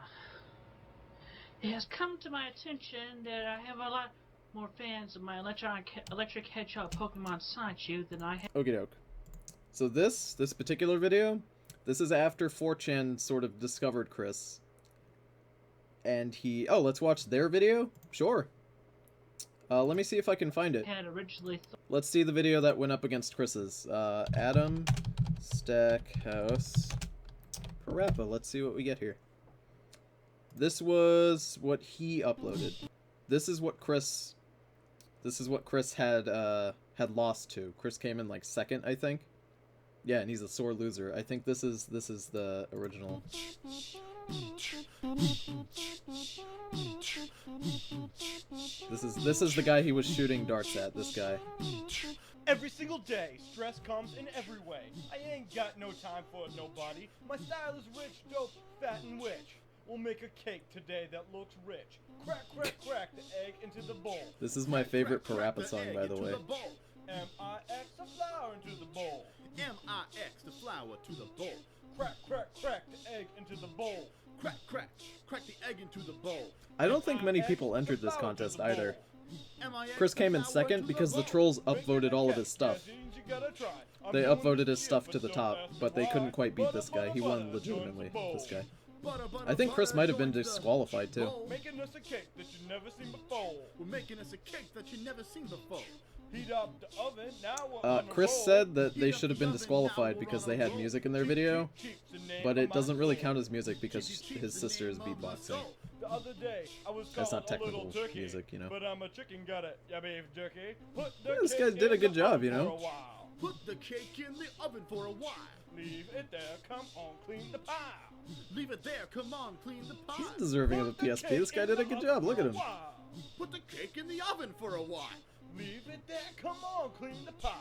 It has come to my attention that I have a lot more fans of my Electric Hedgehog Pokemon Saichu than I have. Okie doke. So this particular video, this is after 4chan sort of discovered Chris. And he... Oh, let's watch their video? Sure. Let me see if I can find it. Had originally Let's see the video that went up against Chris's. Adam Stackhouse Parappa. Let's see what we get here. This was what he uploaded. This is what Chris had lost to. Chris came in like second, I think. Yeah, and he's a sore loser. I think this is the original. This is the guy he was shooting darts at, this guy. Every single day, stress comes in every way. I ain't got no time for nobody. My style is rich, dope, fat, and witch. We'll make a cake today that looks rich. Crack, crack, crack the egg into the bowl. This is my favorite Parappa song, by the way. M-I-X, the flour into the bowl. M-I-X, the flour to the bowl. Crack, crack, crack the egg into the bowl. Crack, crack, crack the egg into the bowl. I don't think many people entered this contest either. M-I-X, Chris came in the flour second to because the bowl. trolls upvoted all of his stuff. You gotta try. I'm They doing upvoted this his shit, stuff but to the don't top, ask but they why. couldn't quite beat Butter, this guy. He butter, won butter, legitimately, joins the bowl. this guy. Butter, butter, I think Chris butter might have been joins the disqualified, too. bowl. Making us a cake that you've never seen before. We're making us a cake that you never seen before. Heat up the oven, now we're on a Chris roll. said that they should have been disqualified because they had music in their video, but it doesn't really count as music because his sister is beatboxing. The other day, I was That's not caught a little technical turkey, music, you know. But I'm a chicken, got it. Yeah, beef jerky. Put the Yeah, this cake guy did a in good the job, oven you know. for a while. Put the cake in the oven for a while. Leave it there, come on, clean the pile. Leave it there, come on, clean the pie. He's deserving of a Put the PSP. cake This guy in did a the good oven job. Look for at a him. while. Put the cake in the oven for a while. Leave it there, come on, clean the pile.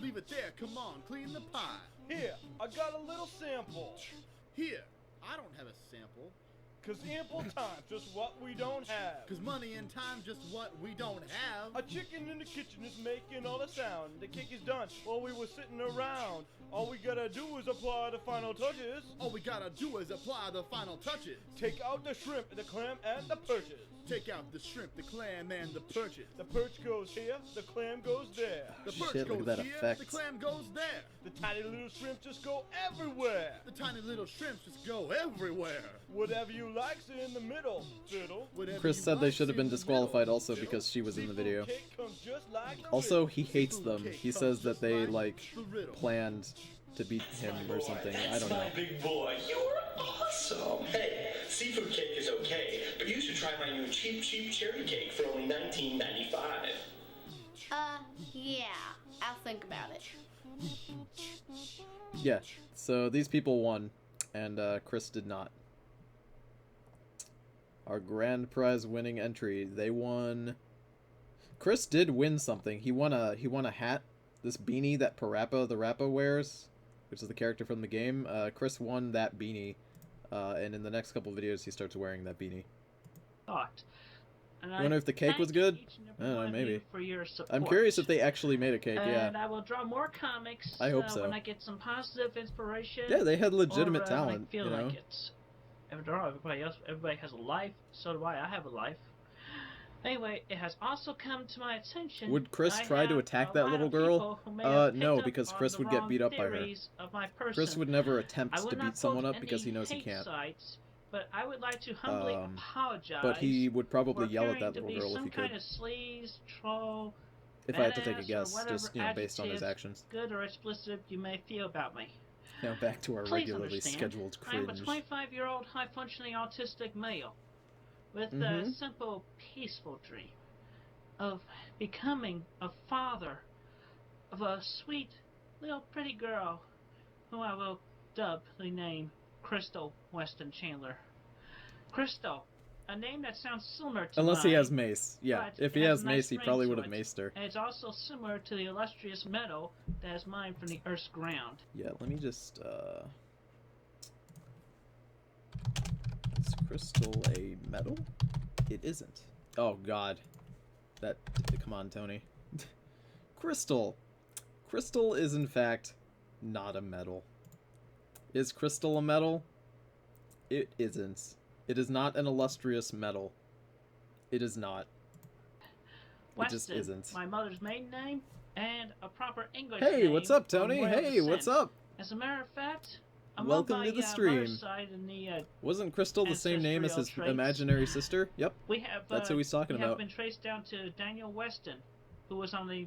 Leave it there, come on, clean the pie. Here, I got a little sample. Here, I don't have a sample. Cause ample time, just what we don't have. Cause money and time just what we don't have. A chicken in the kitchen is making all the sound. The cake is done while we were sitting around. All we gotta do is apply the final touches. All we gotta do is apply the final touches. Take out the shrimp, the clam, and the perches. Take out the shrimp, the clam, and the perches. The perch goes here, the clam goes there. The Shit, perch look at goes that here, effect. the clam goes there. The tiny little shrimp just go everywhere. The tiny little shrimps just go everywhere. Whatever you like's in the middle, fiddle. Whatever Chris you said they like should have in been the disqualified middle. also because she was in the Seafood video. cake comes just like the Also, riddle. he hates Seafood them. cake He comes says that just they, like like, the riddle. planned to beat him or something. I don't know. Big boy, you're awesome. Hey, seafood cake is okay, but you should try my new cheap cherry cake for only $19.95. Yeah, I'll think about it. Yeah, so these people won, and Chris did not. Our grand prize winning entry, they won... Chris did win something. He won a hat, this beanie that Parappa the Rappa wears, which is the character from the game. Chris won that beanie, and in the next couple videos he starts wearing that beanie. thought. And I wonder if the cake thank was good? each and I don't know, every one of maybe. you for your support. I'm curious if they actually made a cake, And yeah. I will draw more comics I hope so. when I get some positive inspiration. Yeah, they had legitimate or, when talent, I feel you know? like it. After all, everybody has a life, so do I. I have a life. Anyway, it has also come to my attention. Would Chris I try to have attack a that lot little of girl? people who may have No, picked up because on Chris the would get wrong beat up by her. theories of my Chris person. would never I attempt would to not beat someone quote up because he any knows he hate can't. sites, but I would like to humbly apologize. But he would probably for yell at appearing that to little be girl if some he kind could. of sleaze, troll, If I had to take a badass, or guess, whatever just, based on his adjective, actions. good or explicit, you may feel about me. Now back to our Please regularly understand, scheduled I am a cringe. 25-year-old high-functioning autistic male with a Mhm. simple, peaceful dream of becoming a father of a sweet little pretty girl who I will dub the name Crystal Weston Chandler. Crystal, a name that sounds similar to Unless he mine, has mace. Yeah, but if it he has has a nice mace, he ring probably to would have it. maced her. And it's also similar to the illustrious metal that is mined from the Earth's ground. Yeah, let me just, Is crystal a metal? It isn't. Oh, God. Come on, Tony. Crystal. Crystal is, in fact, not a metal. Is crystal a metal? It isn't. It is not an illustrious metal. It is not. It just Weston, isn't. my mother's maiden name, and a proper English Hey, name what's up, from Tony? royal Hey, what's descent. up? As a matter of fact, I'm Welcome on to my the stream. mother's side in the Wasn't Crystal the same name as his ancestral traits. imaginary sister? Yep. We have That's who he's talking we about. have been traced down to Daniel Weston, who was on the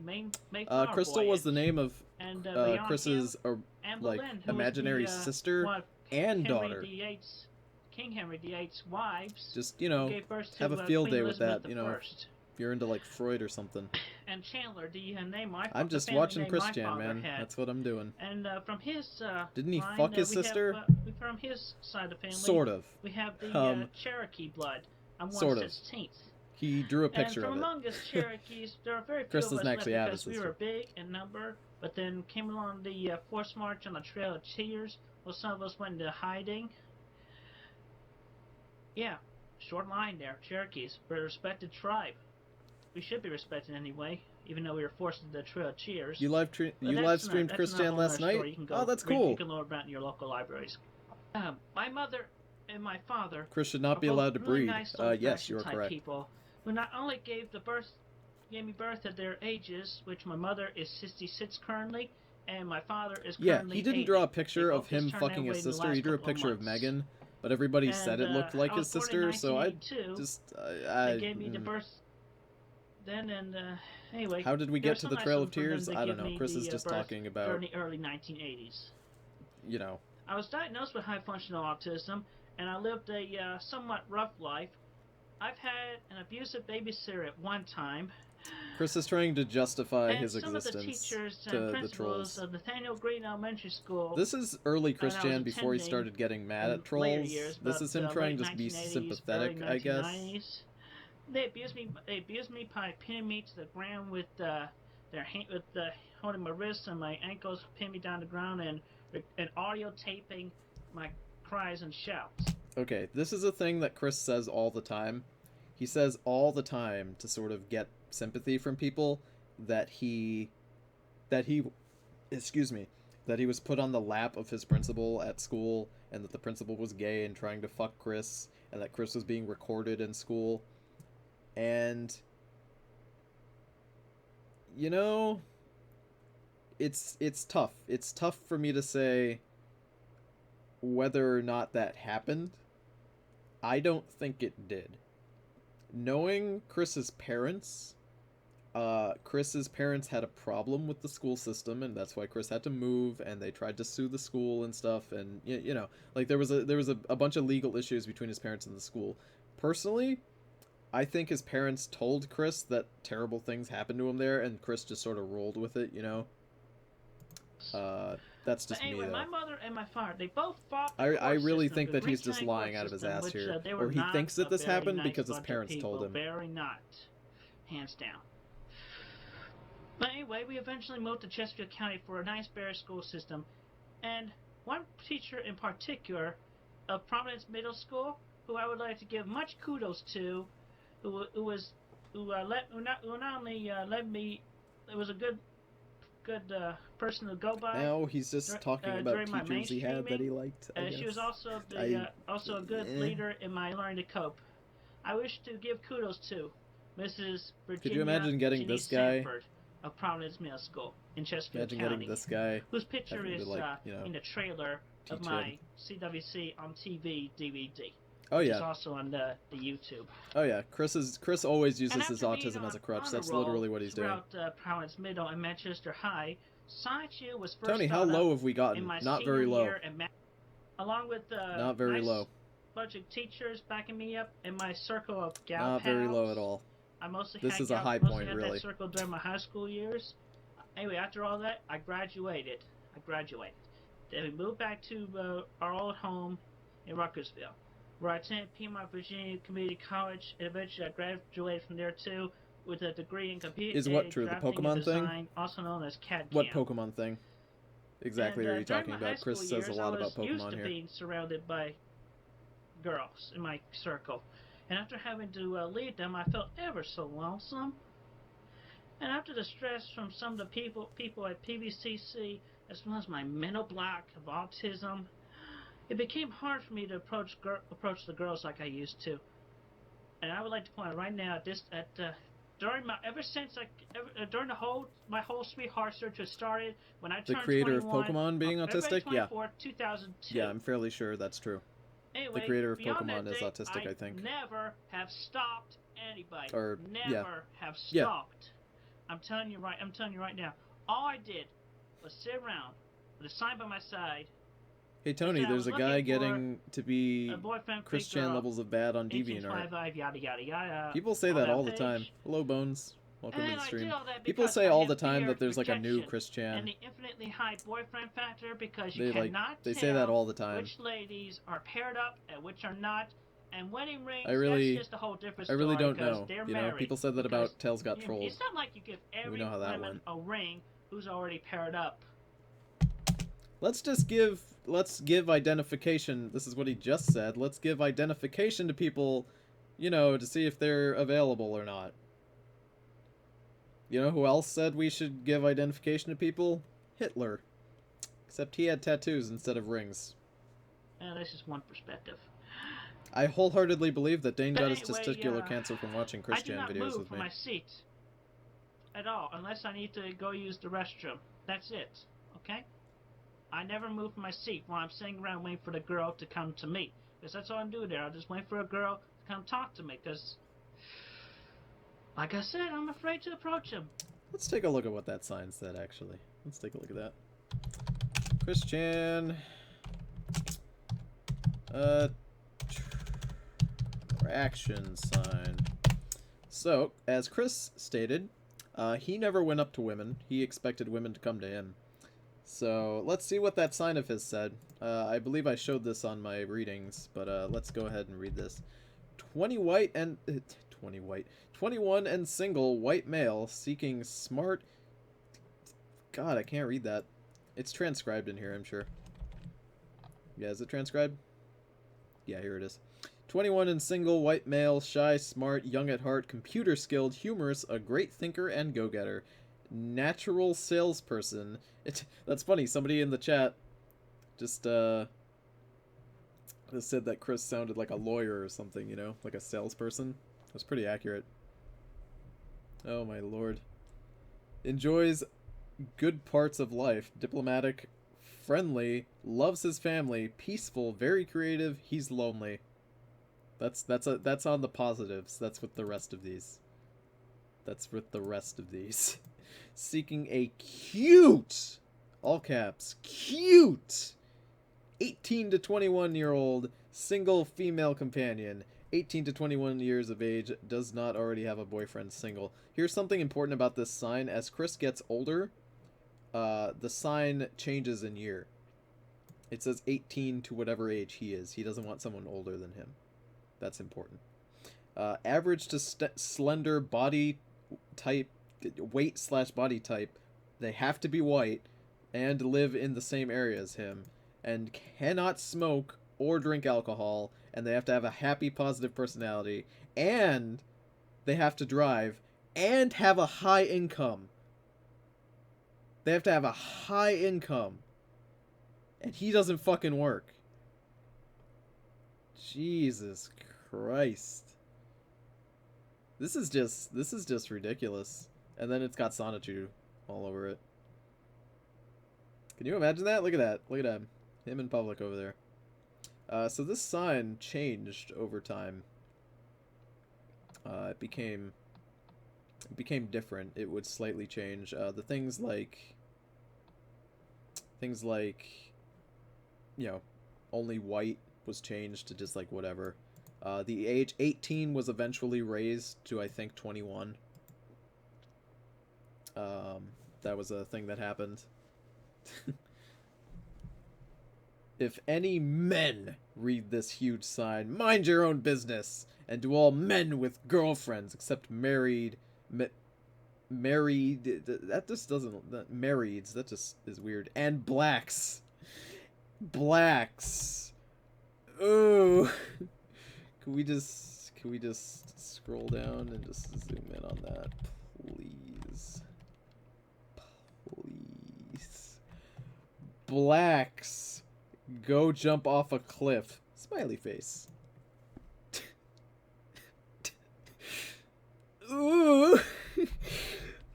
Mayflower Crystal was the voyage. name of And beyond Chris's him, Anne like Boleyn, who was imaginary the, sister what, and Henry daughter. VIII's, King Henry VIII's wives. Just, you who know, gave birth to, have a field Queen day with Elizabeth that, you know, I. if you're into like Freud or something. And Chandler, the name I'm the just family watching name Christian, my father man. had. That's what I'm doing. And from his Didn't he line, fuck his we have, sister? from his side of the family, Sort of. we have the Cherokee blood on Sort of. 1/16. He drew a picture and from of it. among us Cherokees, there are very few Chris of doesn't us left actually have because his we were sister. big in number, but then came along the forced march on the Trail of Tears, where some of us went into hiding. Yeah, short line there, Cherokees. We're a respected tribe. We should be respected anyway, even though we were forced into the Trail of Tears. You live streamed Christian last night? Oh, that's cool. You can learn about in your local libraries. My mother and my father Chris should not are be both allowed to really breed. nice, Yes, old-fashioned you are type correct. people who not only gave me birth at their ages, which my mother is 66 currently, and my father is Yeah, currently he didn't 80. draw a picture They of both just him turned fucking their his way in the sister. He last drew a couple of picture of months. Megan, but everybody said it looked like I his was born in sister, so I 1982. just They gave me the birth then, and anyway. How did we there get was to some the nice Trail of of them for them Tears? to I don't give know. me Chris is the just birth talking about, during the early 1980s. you know. I was diagnosed with high functional autism, and I lived a somewhat rough life. I've had an abusive babysitter at one time. Chris is trying to justify And his some of the existence teachers to and the principals trolls. of Nathaniel Green Elementary School. This is early when I was Christian before he attending started getting mad at in later trolls. years, This about, is him trying late to be 1980s, sympathetic, early I guess. 1990s. They abused me. They abused me by pinning me to the ground with holding my wrists and my ankles, pinning me down the ground, and audio taping my cries and shouts. Okay, this is a thing that Chris says all the time. He says all the time to sort of get sympathy from people that he was put on the lap of his principal at school, and that the principal was gay and trying to fuck Chris, and that Chris was being recorded in school. And you know, it's tough. It's tough for me to say whether or not that happened. I don't think it did. Knowing Chris's parents had a problem with the school system, and that's why Chris had to move, and they tried to sue the school and stuff, and you know, like there was a bunch of legal issues between his parents and the school. Personally, I think his parents told Chris that terrible things happened to him there, and Chris just sort of rolled with it, you know. That's just But anyway, me, though. my mother and my father, they both fought. I really think that he's just lying out of his ass here, or he thinks that this happened because his parents told him. Very not, hands down. But anyway, we eventually moved to Chesterfield County for a nice Bear school system, and one teacher in particular of Providence Middle School, who I would like to give much kudos to, who not only let me, it was a good person to go by. Now he's just talking about during my teachers he had that he liked. I she was guess. also a good leader in my learning to cope. I wish to give kudos to Mrs. Virginia. Could you imagine getting Ginny this guy? Sanford of Providence Middle School in Chesterfield Imagine County, getting this guy. whose picture having to, is like, you know, in the trailer of teach my him. CWC on TV DVD. Oh Which yeah. is also on the YouTube. Oh yeah. Chris always uses And his after being autism on as a crutch. honor That's roll literally what he's doing. throughout Providence Middle and Manchester High, Saichu was first Tony, how thought low up have we in gotten? my Not senior very low. year at along with Not very nice low. bunch of teachers backing me up in my circle of gal Not pals. very low at all. I mostly This had is a high mostly point, had really. that circle during my high school years. Anyway, after all that, I graduated. Then we moved back to our old home in Ruckersville, where I attended Piedmont Virginia Community College, and eventually I graduated from there too with a degree in computer Is what true, the drafting and Pokemon thing? design, also known as CAD What Pokemon thing? Exactly and, are you during talking my high about? Chris school says a years, lot I about was used Pokemon to here. being surrounded by girls in my circle, and after having to lead them, I felt ever so lonesome. And after the stress from some of the people at PVCC, as well as my mental block of autism, it became hard for me to approach the girls like I used to. And I would like to point out right now, during my whole sweetheart search was started when I The turned creator 21, of Pokemon being on February autistic? Yeah. 24th, 2002. Yeah, I'm fairly sure that's true. Anyway, The creator of beyond Pokemon that is date, autistic, I think. Never have stopped anybody. Or, never yeah. have Yeah. stopped. I'm telling you right now. All I did was sit around with a sign by my side. Hey Tony, said I there's was a guy looking for getting to be a boyfriend, Chris freak girl, Chan levels of bad on 1825, DeviantArt. yada yada yada. People say on that that all the page. time. Hello, Bones. Welcome And to the I stream. did all that People because say I all had the time fear that of there's like a new rejection Chris Chan. and the infinitely high boyfriend factor because They you like cannot they tell say that all the time. which ladies are paired up and which are not. And wedding rings, I really, that's just a whole different I story really don't because know. they're You know, married. people said that Because, about Tails Got you know, Trolled. It's not like you give every know how that woman went. a ring who's already paired up. Let's give identification. This is what he just said. Let's give identification to people, you know, to see if they're available or not. You know who else said we should give identification to people? Hitler. Except he had tattoos instead of rings. That's just one perspective. I wholeheartedly believe that Dane But got his anyway, testicular cancer from watching I do Christian not videos move with from me. my seat at all unless I need to go use the restroom. That's it. Okay? I never move from my seat while I'm sitting around waiting for the girl to come to me. Because that's all I'm doing there. I'll just wait for a girl to come talk to me. Because, like I said, I'm afraid to approach him. Let's take a look at what that sign said, actually. Let's take a look at that. Christian. Action sign. So, as Chris stated, he never went up to women. He expected women to come to him. So, let's see what that sign of his said. I believe I showed this on my readings, but let's go ahead and read this. 21 and single white male seeking smart... God, I can't read that. It's transcribed in here, I'm sure. Yeah, is it transcribed? Yeah, here it is. 21 and single, white male, shy, smart, young at heart, computer skilled, humorous, a great thinker and go-getter. Natural salesperson. That's funny, somebody in the chat just said that Chris sounded like a lawyer or something, you know? Like a salesperson. That's pretty accurate. Oh my lord. Enjoys good parts of life. Diplomatic, friendly, loves his family, peaceful, very creative, he's lonely. That's on the positives. That's with the rest of these. Seeking a cute, all caps, cute 18 to 21-year-old single female companion. 18 to 21 years of age, does not already have a boyfriend, single. Here's something important about this sign. As Chris gets older, the sign changes in year. It says 18 to whatever age he is. He doesn't want someone older than him. That's important. Average to slender body type, weight/body type. They have to be white and live in the same area as him, and cannot smoke or drink alcohol, and they have to have a happy, positive personality, and they have to drive and have a high income. They have to have a high income. And he doesn't fucking work. Jesus Christ. This is just ridiculous. And then it's got Sonichu all over it. Can you imagine that? Look at that. Look at him. Him in public over there. So this sign changed over time. It became different. It would slightly change. The things like Things like, you know, only white was changed to just like whatever. The age 18 was eventually raised to I think 21. That was a thing that happened. If any men read this huge sign, mind your own business, and to all men with girlfriends except married, that just doesn't, marrieds, that just is weird, and blacks. Blacks. Ooh. Can we just scroll down and just zoom in on that, please? Please. Blacks. Go jump off a cliff. Smiley face. Ooh.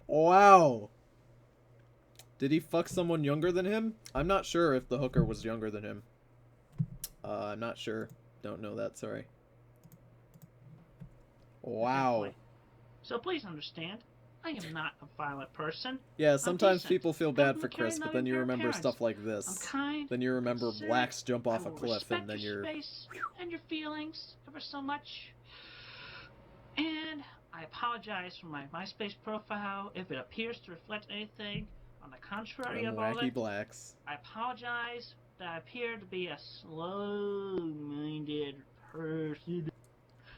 Wow. Did he fuck someone younger than him? I'm not sure if the hooker was younger than him. I'm not sure. Don't know that, sorry. Wow. So please understand, I am not a violent person. Yeah, sometimes decent. people feel bad I'm for a caring, Chris, but then you loving remember parent. stuff like I'm this. kind. Then you remember considerate. blacks jump off I a will cliff, and respect then your you're... space and your feelings ever so much. And I apologize for my MySpace profile if it appears to reflect anything on the contrary Them of all wacky it. blacks. I apologize that I appear to be a slow-minded person.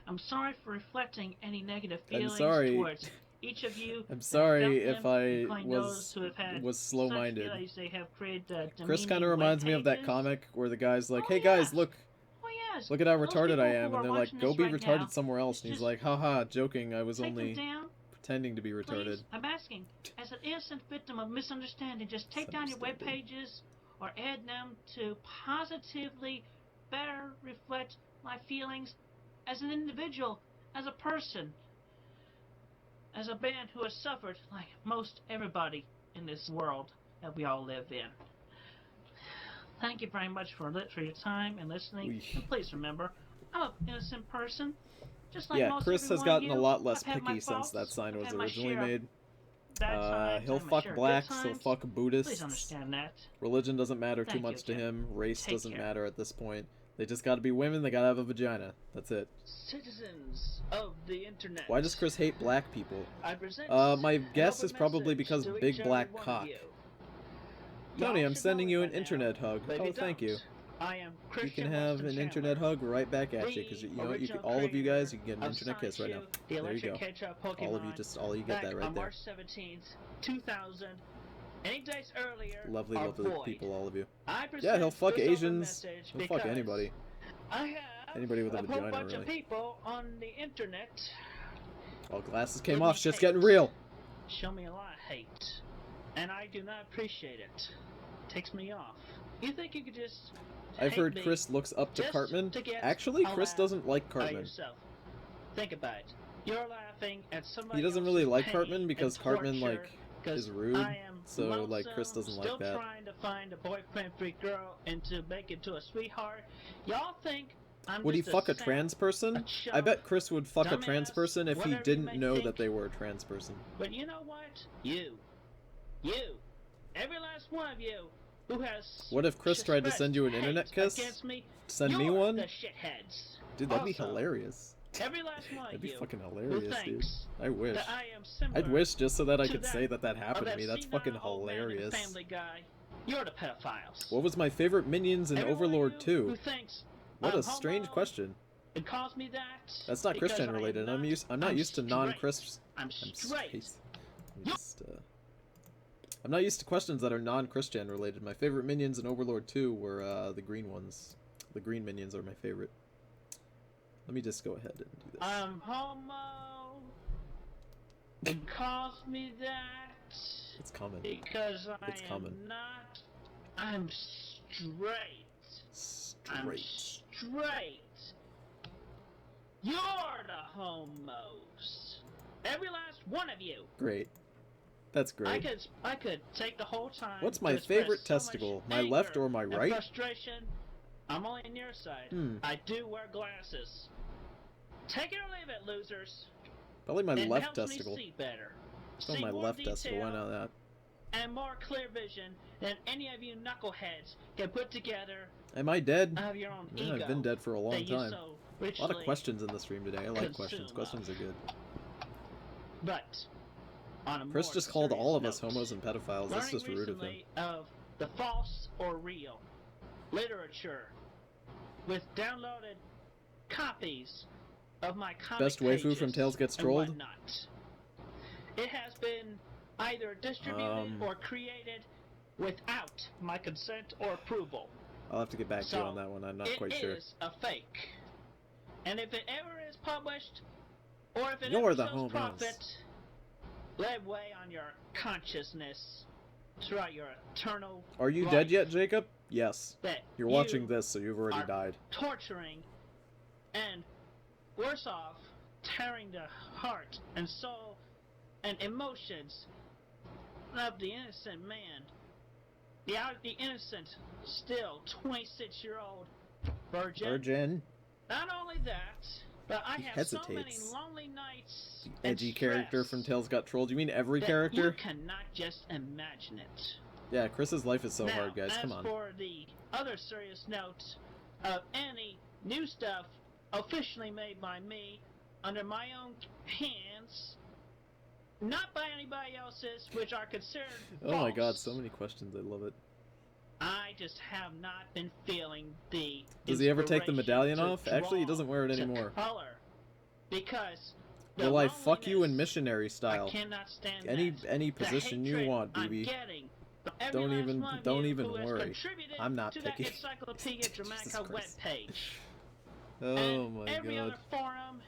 I'm sorry for reflecting any negative feelings sorry. towards each of you. I'm that sorry felt if them, I including those was who have had slow-minded. such feelings they have created, Chris kind demeaning of reminds me of that web comic where the guy's like, Oh, "Hey guys, yes. look, Oh, yes. look at how Those retarded I people am," who and are they're like, watching "Go this be right retarded now, somewhere else." And he's just like, "Haha, joking. I was take them only down. pretending to be retarded." Please, I'm asking, as an innocent victim of misunderstanding, just take down your web Misunderstanding. pages or add them to positively better reflect my feelings as an individual, as a person, as a man who has suffered like most everybody in this world that we all live in. Thank you very much for your time and listening. Oy. And please remember, I'm an innocent person. Just like Yeah, most Chris has everyone gotten you. a lot less I've had my picky since that faults. sign I've was had my originally share of made. bad times, He'll I've had my fuck share of good blacks, he'll times. fuck Please Buddhists. understand that. Religion doesn't matter too Thank you much to again. him. Race Take doesn't care. matter at this point. They just gotta be women, they gotta have a vagina. That's it. Citizens of the internet. Why does Chris hate black people? I present My an guess open is probably message because to big each black every one of cock. you. Tony, Y'all I'm should sending know you it an by now, internet hug. but if Oh, you thank you. don't, I am You Christian can have Weston an Chandler, internet hug right back at you, because you know what? You can, original all of you guys, creator you can get an of internet kiss right now. Sonichu, the There you electric go. hedgehog Pokemon, All of you get back that right on there. March 17th, 2000. Any days earlier, Lovely, are lovely void. people, all of you. I Yeah, he'll present fuck this open Asians. message He'll fuck because anybody. I have Anybody with a whole vagina, bunch of really. people on the internet All glasses came Give off. me Shit's hate. getting real. show me a lot of hate, and I do not appreciate it. Takes me off. You think you could just I've hate heard me Chris looks up to just Cartman. to get Actually, a Chris laugh doesn't like by Cartman. yourself? Think about it. You're laughing at somebody He doesn't else's really like pain Cartman and because Cartman, torture, like, 'cause is rude. I am So, like, Chris lonesome, doesn't like still that. trying to find a boyfriend-free girl and to make it to a sweetheart. Y'all think I'm Would he just fuck a simp, trans person? a I chump, bet Chris would fuck a trans dumbass, person if he whatever you didn't may know think. that they were a trans person. But you know what? You, every last one of you who has What if Chris tried to expressed send you an hate internet kiss? against me, Send me you're one? the shitheads. Dude, that'd be Also, hilarious. Every last one That'd of be you fucking who hilarious, dude. thinks I wish. that I am similar I'd wish just so that I to could that say that of happened to that me. That's senile fucking old man in hilarious. Family Guy. You're the pedophiles. What was my favorite minions in Every one of Overlord you 2? Who thinks What I'm a strange homo question. and calls me that? That's not because Christian I am related. I'm not. not I'm used to straight. non-Chris. I'm straight. Let me just, I'm not used to questions that are non-Christian related. My favorite minions in Overlord 2 were the green ones. The green minions are my favorite. Let me just go ahead and do this. I'm homo and calls me that It's coming. because I It's am coming. not. I'm straight. I'm Straight. straight. You're the homos. Every last one of you. Great. That's great. I could take the whole time. What's to my express favorite so much testicle? My anger left or my and right? frustration. I'm only on your side. I do wear glasses. Take it or leave it, losers. Probably my It left helps testicle. me see better. Oh, See my more left testicle. Why detail not that? and more clear vision than any of you knuckleheads can put together Am I dead? of your own Yeah, ego. I've been dead for a long that you time. so A lot of richly questions in the stream today. I like questions. consume Questions are good. But on a Chris more just called all of serious us note, homos and pedophiles. That's learning just rude of him. recently of the false or real literature with downloaded copies of my comic Best waifu pages from Tales Gets and Trolled? whatnot. It has been either distributed or created without my consent or approval. I'll have to get back to you on that one. I'm not quite sure. It is a fake. And if it ever is published, or if it You're ever the shows homos. profit, let it weigh on your consciousness throughout your eternal Are you life dead yet, Jacob? Yes. that You're you watching this, so you've already are died. torturing and, worse off, tearing the heart and soul and emotions of the innocent man. The innocent, still 26-year-old virgin. Not only that, but I He have so many hesitates. lonely nights The edgy character stress from Tales Got Trolled. You mean every that character? You cannot just imagine it. Yeah, Chris's life is so now, hard, guys. Come as on. for the other serious note of any new stuff officially made by me under my own hands, not by anybody else's, which are considered Oh my god, false, so many questions. I love it. I just have not been feeling the Does he ever take the inspiration medallion to off? Actually, he draw, doesn't wear it to anymore. color, because the Will I fuck you in loneliness, missionary style? I cannot stand Any that. position The you hatred want, I'm BB. getting from every Don't last even- one of don't you even who has worry. contributed I'm not to picky. That Encyclopedia Jesus Dramatica Christ. webpage. Oh and my every god. other forum,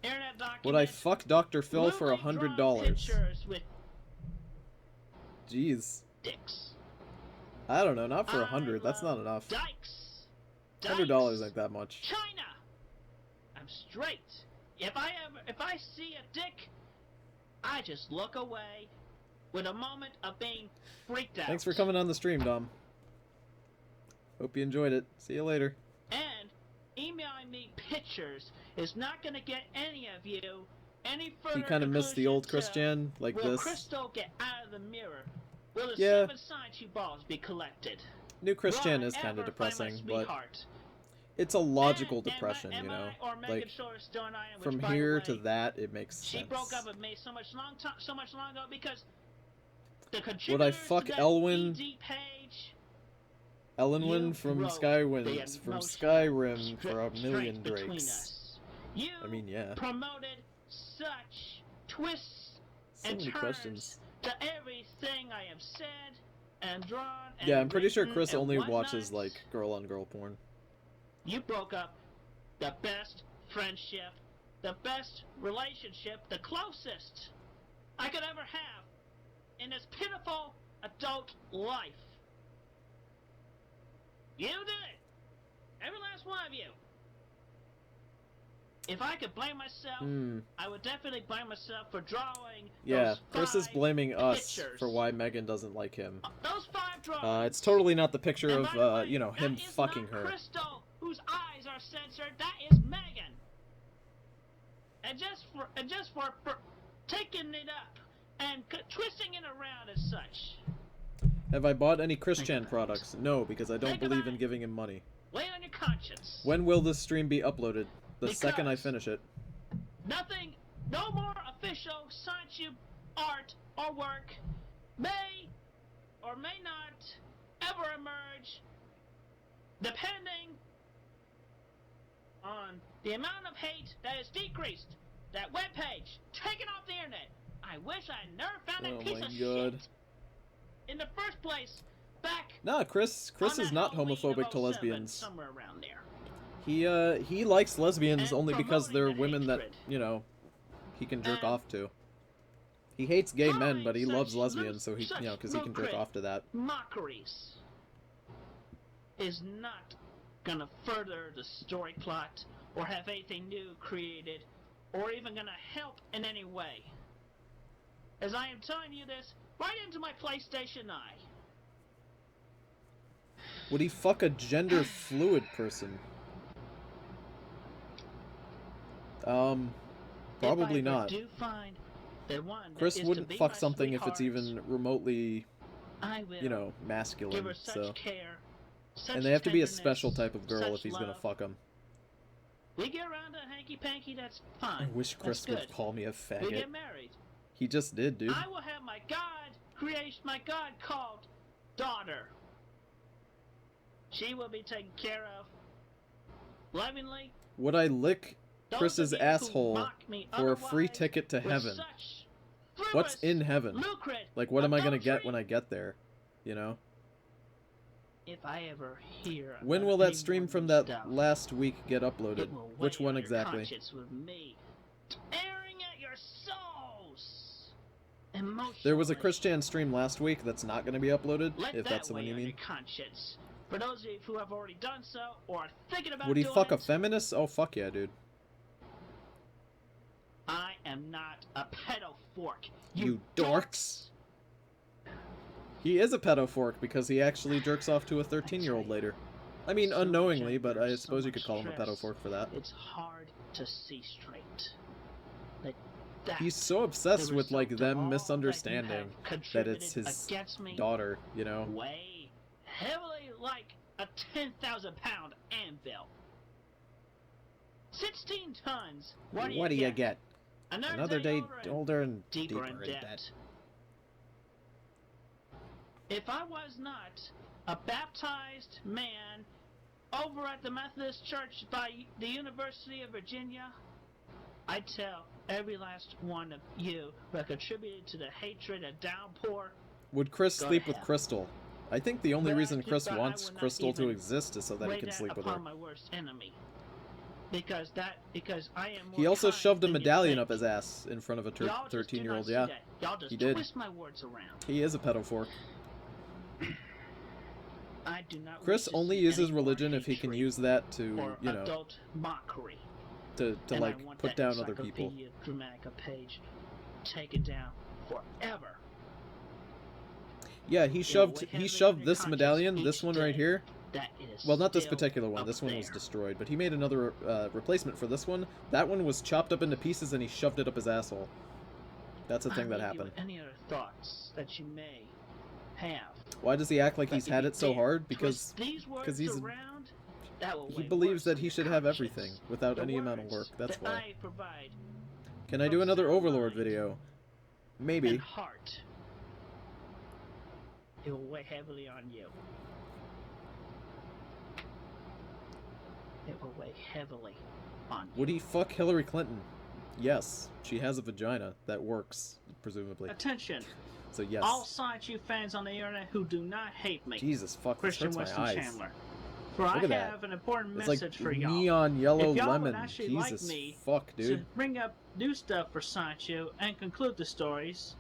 internet document, Would I fuck Dr. Phil for lewdly drawn $100? pictures with Jeez. dicks. I don't know, not for I 100. That's love not enough. Dykes. $100 ain't that much. China. I'm straight. If I see a dick, I just look away with a moment of being freaked out. Thanks for coming on the stream, Dom. Hope you enjoyed it. See you later. And emailing me pictures is not going to get any of you any further. You kind of missed the old conclusions, Christian, like will this. Crystal get out of the mirror? Will the Yeah. 7 signs you balls be collected? New Christian Will I is kind ever of find my depressing, but sweetheart? it's a logical And depression, am you know? I, or Megan Like, Shore still an iron, which, from by the here way, to that, it makes she sense. broke up with me so much long ago because the Would I contributors fuck to that Elwyn? ED page, Ellenwyn you from wrote Skywinds, the from emotional Skyrim for a strength million between drakes. us. You I mean, yeah. promoted such twists So and many turns questions. to everything I have said and drawn. And Yeah, I'm pretty sure written Chris and only whatnot. watches, like, girl-on-girl porn. You broke up the best friendship, the best relationship, the closest I could ever have in this pitiful adult life. You did it! Every last one of you. If I could blame myself, I would definitely blame myself for drawing Yeah, those Chris is 5 blaming us pictures. for why Megan doesn't like him. Those 5 drawings. It's totally not the picture And of, by the way, you know, him that is fucking not her. Crystal, whose eyes are censored. That is Megan. And just for taking it up and twisting it around as such. Have I bought any Christian products? No, because I don't Think believe about in it. giving him money. Lay on your conscience. When will this stream be uploaded? The Because- second I finish it. Nothing, no more official science art or work may or may not ever emerge depending on the amount of hate that is decreased. That webpage taken off the internet. I wish I had never found that Oh piece my of god. shit in the first place back Nah, Chris on is that not Halloween of homophobic to 07, lesbians. somewhere around there. He likes lesbians And only because they're promoting women that, hatred. you know, he can jerk And off to. He hates gay men, following but he such loves lesbians, loose- so he, such you know, because he can jerk lucrative off to that. mockeries is not gonna further the story plot or have anything new created or even gonna help in any way. As I am telling you this right into my PlayStation Eye. Would he fuck a gender fluid person? Probably if I ever not. do find The one that Chris is to wouldn't be fuck my something if it's sweetheart. even remotely, I will you know, give masculine. her such So, care, such and they have to be a tenderness, special type of girl such if he's gonna love. fuck him. We get around a hanky-panky, that's I fine. wish Chris That's would good. call me a We faggot. get married. He just did, dude. I will have my God called daughter. She will be taken care of lovingly. Would I lick Those Chris's of you who asshole mock me for a free otherwise ticket to with heaven? such What's frivolous in heaven? lucrative Like, what am I gonna get adultery? when I get there? You know? If I ever hear When of will that any stream more from new that stuff, last week get uploaded? it will Which weigh one on your exactly? conscience with me, tearing at your souls. Emotionally. There was a Christian stream last week that's not going to be uploaded, Let if that that's the one weigh you on mean. your conscience. For those of you who have already done so or are thinking about Would he doing fuck a it, feminist? Oh, fuck yeah, dude. I am not a pedo fork. You dorks. He is a pedo fork because he actually jerks off to a 13-year-old later. I mean, So unknowingly, much but I anger, so suppose you much could call him a pedo stress. fork for that. It's hard to see straight. That He's so obsessed the with, like, result of them all misunderstanding that you have that it's contributed his against me daughter, you know? weigh heavily like a 10,000-pound anvil. 16 tons. What do you get? Another day older and deeper in in debt. If I was not a baptized man over at the Methodist Church by the University of Virginia, I'd tell every last one of you who contributed to the hatred and downpour. Would Chris Go to sleep with hell. Crystal? I think the only But I reason keep Chris that I wants will not Crystal to even exist is so that he Lay can that sleep with her. upon my worst enemy. Because I am more He also kind shoved a than you medallion think. up his ass in front of a Y'all just do not 13-year-old, see yeah. that. Y'all just he did. twist my words around. He is a pedo fork. I do not Chris wish to only see uses any more religion if he can hatred use that to, or you know, adult mockery. to And I like, want put that down other people. Encyclopedia Dramatica page taken down forever. Yeah, he will shoved weigh he heavily shoved on your this conscience medallion, each this one right day here. That it is Well, not this still particular one. up This one was there. destroyed, but he made another replacement for this one. That one was chopped up into pieces and he shoved it up his asshole. That's a thing that I leave you happened. with any other thoughts that you may have? Why does he act like But he's if had you it so dare hard? Because twist these words he's around, that will he weigh believes worse that on he your should have conscience. everything without The any amount of work. words That's that why. I provide Can I do from another sound Overlord mind video? Maybe. and heart, it will weigh heavily on you. It will weigh heavily on you. Would he fuck Hillary Clinton? Yes. She has a vagina that works, presumably. Attention, So yes. all SciTube fans on the internet who do not hate me. Jesus fuck, this Christian hurts my Weston eyes. Chandler. For I Look at that. have an important It's message like for y'all. neon yellow If y'all would lemon. actually like Jesus me fuck, to dude. bring up new stuff for SciTube and conclude the stories.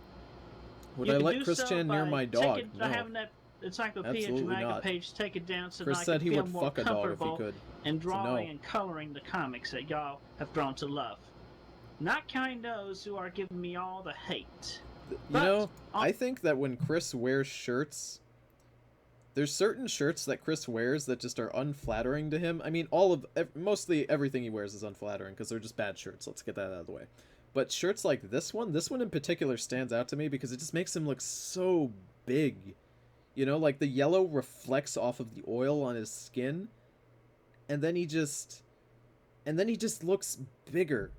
Would you I can let do Chris so Chan near by my dog? by No. having that Encyclopedia Absolutely Dramatica not. page taken down so Chris that I said can he feel would more fuck a dog if he comfortable could. in So drawing no. and coloring the comics that y'all have grown to love. Not counting those who are giving me all the hate. You But know, I think that when Chris wears shirts, there's certain shirts that Chris wears that just are unflattering to him. I mean, mostly everything he wears is unflattering because they're just bad shirts. Let's get that out of the way. But shirts like this one in particular stands out to me because it just makes him look so big. You know, like the yellow reflects off of the oil on his skin, and then he just looks bigger,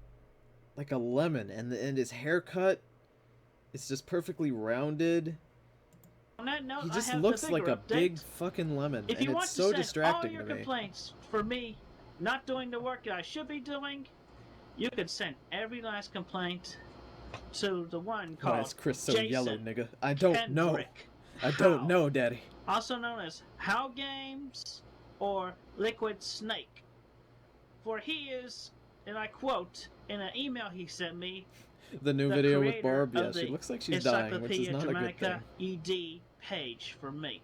like a lemon, and his haircut is just perfectly rounded. On that note, He I just have looks the like bigger a update. big fucking lemon, If and you want it's to so send all distracting your to me. complaints for me not doing the work that I should be doing, you can send every last complaint to the one Why called is Chris so Jason yellow, nigga? I don't know. Kendrick I don't Howe, know, Daddy. also known as How Games or Liquid Snake. For he is, and I quote, in an email he sent me, The new the video with creator Barb, yeah, of she the looks like she's dying, which is Encyclopedia not a good thing. Dramatica ED page for me.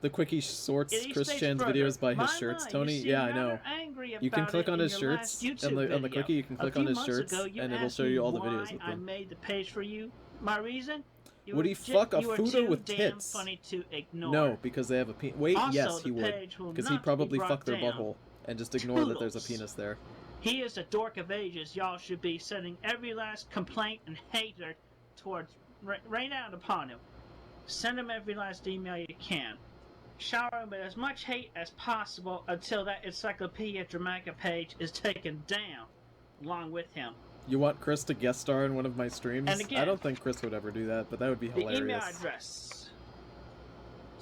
The quickie sorts He Chris states Chan's further, videos by his "My shirts, mind, Tony. you seem Yeah, I rather know. angry You can about click it on in his your shirts last YouTube on the video. quickie. You can A click few on his months shirts, ago, you and it'll asked show me you all the why videos with I them. made the page for you. My reason? You Would were he ju- fuck a you were Fudo too with damn tits? funny to ignore. No, because they have a penis. Wait, Also, yes, he the would. page will Because not he'd be probably brought fuck their down. butthole and just ignore that there's a Toodles. penis there. He is the dork of ages. Y'all should be sending every last complaint and hater rain out upon him. Send him every last email you can. Shower him with as much hate as possible until that Encyclopedia Dramatica page is taken down along with him. You want Chris to guest star in one of my streams? And again, I don't think Chris would ever do that, but that would be hilarious. The email address.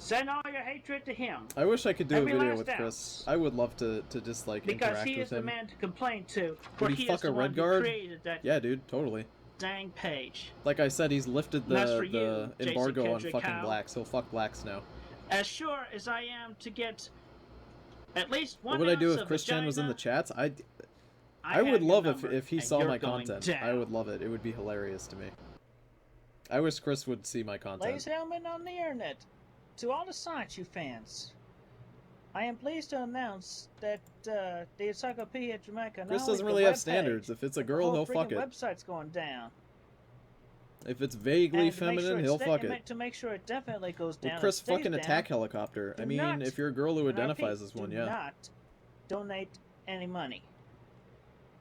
Send all your hatred to him. I wish I could do Every a video last with ounce. Chris. I would love to just like Because interact he with is the him. man to complain to. For Would he he fuck is the a one red who guard? created that Yeah, dude, totally. dang page. Like I said, he's lifted And that's for the you, Jason embargo on Kendrick fucking Howe. blacks. He'll fuck blacks now. As sure as I am to get at least one What would I do ounce if of Christian was in the vagina, chats? I have would your love number, if he and saw you're my going content. down. I would love it. It would be hilarious to me. I wish Chris would see my content. Ladies and gentlemen on the internet, to all the Sonichu fans, I am pleased to announce that the Encyclopedia Dramatica. Chris doesn't really have standards. If it's a girl, he'll fuck it. Website's going down. If it's vaguely And to make feminine, sure he'll fuck and it. to make sure it definitely goes down. Well, Chris and stays fucking down, attack helicopter. I do mean, not- if you're a girl who and I identifies repeat, as one, do yeah. not donate any money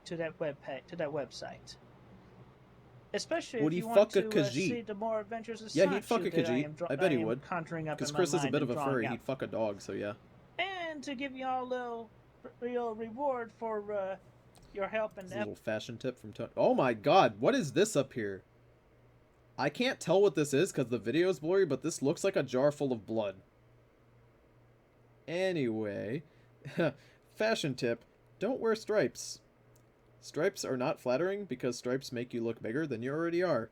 to that website. Especially Would if he you want fuck a to Khajiit? see the more adventures of Yeah, he'd fuck a Sonichu that I Khajiit. am I bet he am would. conjuring up Because in my Chris is a mind bit and of a drawing furry. up. He'd fuck a dog, so yeah. And to give you all a little reward for your help and This is a little fashion tip from Tony. Oh my god, what is this up here? I can't tell what this is because the video is blurry, but this looks like a jar full of blood. Anyway, fashion tip, don't wear stripes. Stripes are not flattering because stripes make you look bigger than you already are.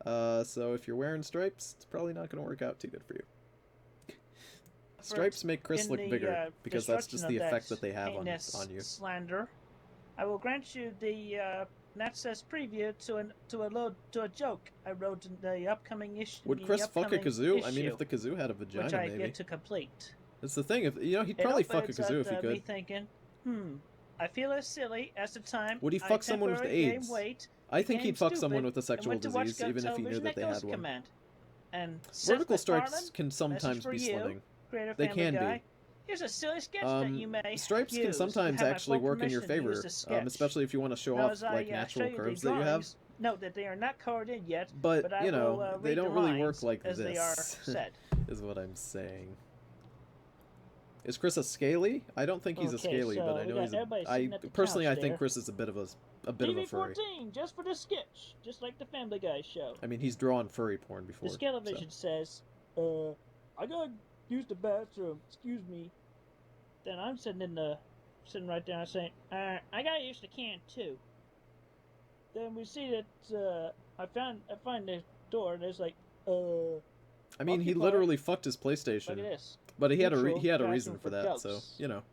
So if you're wearing stripes, it's probably not going to work out too good for you. Stripes make Chris in look the, bigger because that's just the destruction of effect that they have on heinous you. Slander. I will grant you the that says preview to a joke I wrote in the upcoming issue. Would Chris fuck a kazoo? I mean, if the kazoo had a which vagina, I maybe. get to complete. That's the thing. If he'd It probably fuck a opens kazoo if he up, me could. thinking, I feel as silly as the time. Would he I fuck someone with temporarily gained AIDS? weight, I think became he'd fuck stupid, someone with a and sexual went to watch disease, even if he knew television that they at had Ghost one. Command. And Vertical Seth stripes MacFarlane, can sometimes message for be you, slimming. creator They Family can Guy. be. Here's a silly sketch that you may Stripes can use. sometimes You have my actually full work in your permission to use favor, this sketch. especially if you want to show Now, off as I, like show natural you the curves that you have. drawings, note that they are not colored in yet, But I you know, will, they read don't the really lines work like as this. they are said. Is what I'm saying. Is Chris a scaly? I don't think he's a Okay, scaly, so but I we know got he's. everybody sitting at the Personally, I couch think there. Chris is a bit of a furry. TV-14, just for the sketch, just like the Family Guy show. I mean, he's drawn furry porn before. The television says, I gotta use the bathroom, excuse me. Then I'm sitting right there saying, I gotta use the can too. Then we see that, I find the door and there's like, I mean, he occupied. literally fucked his PlayStation. Look at this. But he had Neutral, he had a bathroom reason for that, ghosts. so you know.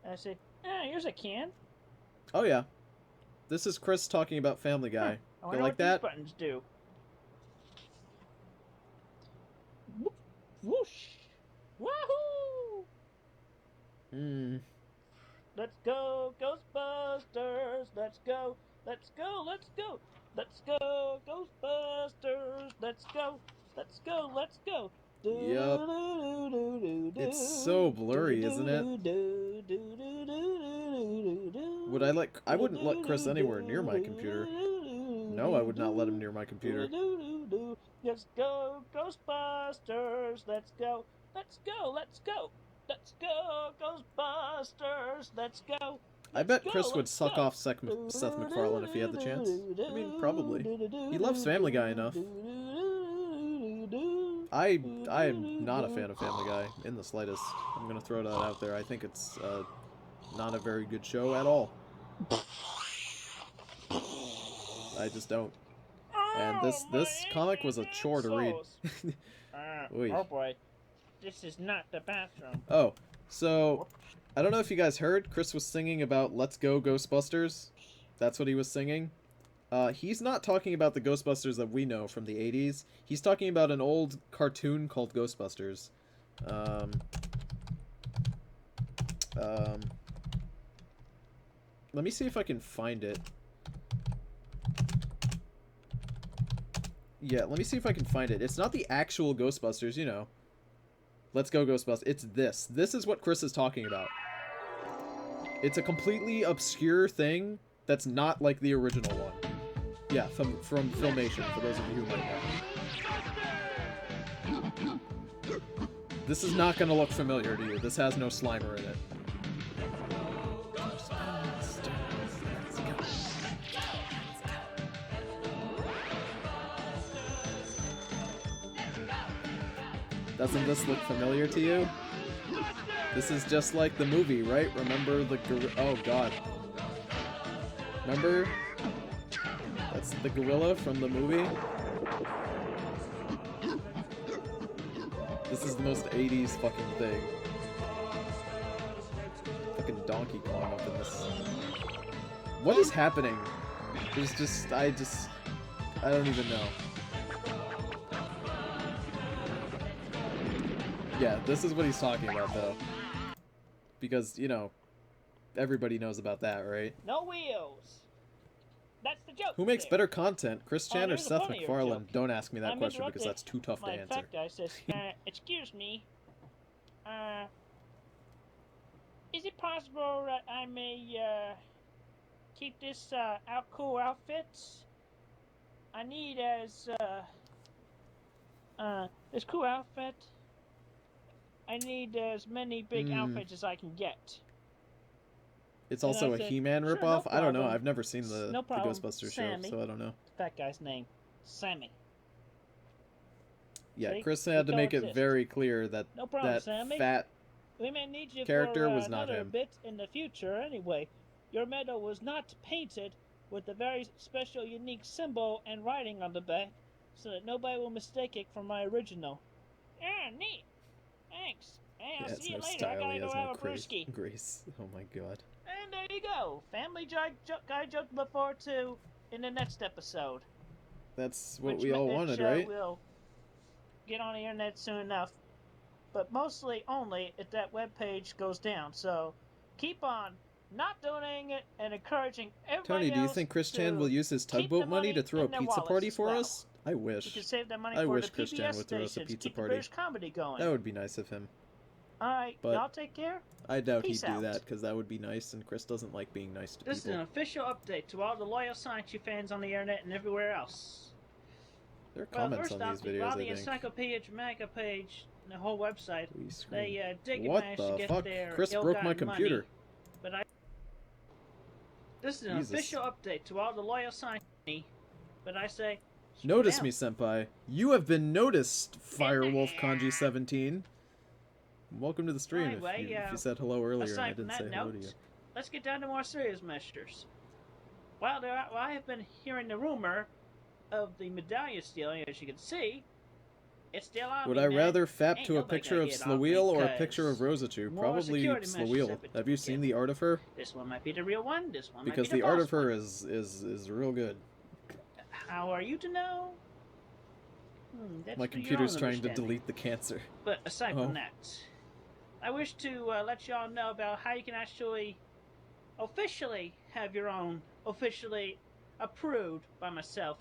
And I say, here's a can. Oh yeah, this is Chris talking about Family Guy. I You wonder like what that? these buttons do. Whoop, whoosh! Wahoo! Hmm. Let's go, Ghostbusters! Let's go! Let's go! Let's go! Let's go, Ghostbusters! Let's go! Let's go! Let's go! Yup. It's so blurry, isn't it? Would I let? I wouldn't let Chris anywhere near my computer. No, I would not let him near my computer. Let's go, Ghostbusters! Let's go! Let's go! Let's go! Let's go, Ghostbusters! Let's go! I bet Chris would suck off Seth MacFarlane if he had the chance. I mean, probably. He loves Family Guy enough. I am not a fan of Family Guy in the slightest. I'm gonna throw that out there. I think it's not a very good show at all. I just don't. And this comic was a chore to read. Oy. Oh boy, this is not the bathroom. Oh, so I don't know if you guys heard, Chris was singing about "Let's Go Ghostbusters." That's what he was singing. He's not talking about the Ghostbusters that we know from the 80s. He's talking about an old cartoon called Ghostbusters. Let me see if I can find it. Yeah, let me see if I can find it. It's not the actual Ghostbusters, you know. Let's Go Ghostbusters. It's this. This is what Chris is talking about. It's a completely obscure thing that's not like the original one. Yeah, from Filmation, for those of you who might know. This is not gonna look familiar to you. This has no Slimer in it. Doesn't this look familiar to you? This is just like the movie, right? Remember the oh god. Remember? That's the gorilla from the movie. This is the most 80s fucking thing. Fucking Donkey Kong up in this. What is happening? There's just, I don't even know. Yeah, this is what he's talking about, though. Because, you know, everybody knows about that, right? No wheels. That's the joke. Who makes there. better content, Chris Chan or here's a Seth funnier MacFarlane? joke. Don't ask me that I'm question because interrupted. that's too tough to My answer. fat guy says, excuse me, is it possible that I may, keep this, cool outfit? I need this cool outfit. I need as many big outfits as I can get. It's And also I a said, He-Man "Sure, ripoff? no I don't know. problem. I've never seen the No problem, Ghostbusters Sammy." show, so I don't know. Fat guy's name, Sammy. Yeah, See? Chris We had to make it coexist. very clear that No problem, that Sammy. fat We may need you character for was not another him. bit in the future anyway. Your medal was not painted with a very special, unique symbol and writing on the back, so that nobody will mistake it for my original. Yeah, neat. Thanks. Hey, I'll He see has you no later. I style, gotta he go has have no a brewski. grace. Oh my god. And there you go. Family guy joke to look forward to in the next episode. That's what which we all which, wanted, right? We'll get on the internet soon enough, but mostly only if that webpage goes down. So keep on not donating it and encouraging everybody Tony, do you else think Chris Chan to will use his keep tugboat the money to throw a in their pizza wallets party as for well. us? I You wish. can save that money I for wish the Chris Chan PBS would throw us a stations. pizza Keep the party. British comedy going. That would be nice of him. All right, But y'all take care. I doubt Peace he'd do out. that because that would be nice, and Chris doesn't like being nice to This is people. an official update to all the loyal Science fans on the internet and everywhere else. There are Well, comments first on off, these videos, on I the think. Encyclopedia Jamaica page, the whole website, Please screen. they did What manage to the get fuck? their Chris broke my ill-gotten computer. money, but this is an Jesus. official update to all the loyal Science, but I say, Notice down. me, senpai. You have been noticed, Firewolf Kanji 17. Welcome to the stream. Anyway, if you said hello earlier and I aside from didn't say that hello note, to you. let's get down to more serious measures. I have been hearing the rumor of the medallion stealing, as you can see. It's still on Would me, I man. rather fap Ain't to a nobody picture gonna of get off me, Slaweel or a 'cause picture of Rosatu? more Probably security measures Slaweel. have been Have you seen taken. the art of her? This one might be the real one. This one Because might be the the art false of her one. is real good. How are you to know? That's My for your computer's own trying to understanding. delete the cancer. But aside Oh. from that, I wish to let y'all know about how you can actually officially have your own, officially approved by myself,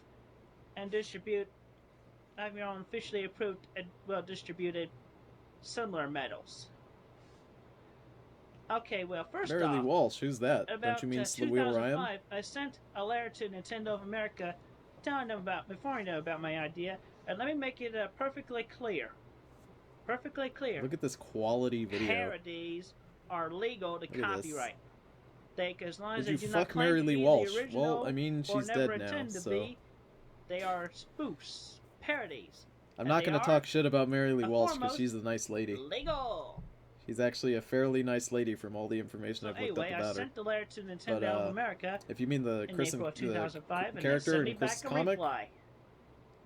and have your own officially approved and well distributed similar medals. Okay, well, first Marilee off, Walsh, who's that? about Don't you mean Slaweel Ryan? 2005, I sent a letter to Nintendo of America informing them about my idea, and let me make it perfectly clear. Perfectly clear. Look at this quality video. Parodies are legal to Look at this. copyright. As long as Would they you do not fuck claim to Marilee be Walsh? the original Well, I mean, or she's never dead now, intend to so be, they are spoofs, parodies. I'm and not they going to are talk shit about Marilee and Walsh because foremost she's a nice lady. legal. She's actually a fairly nice lady from all the information I've looked Anyway, up I about her. sent the letter to Nintendo But, of America If you mean the in Chris and April of the 2005, and they character sent me in Chris' back a comic, reply.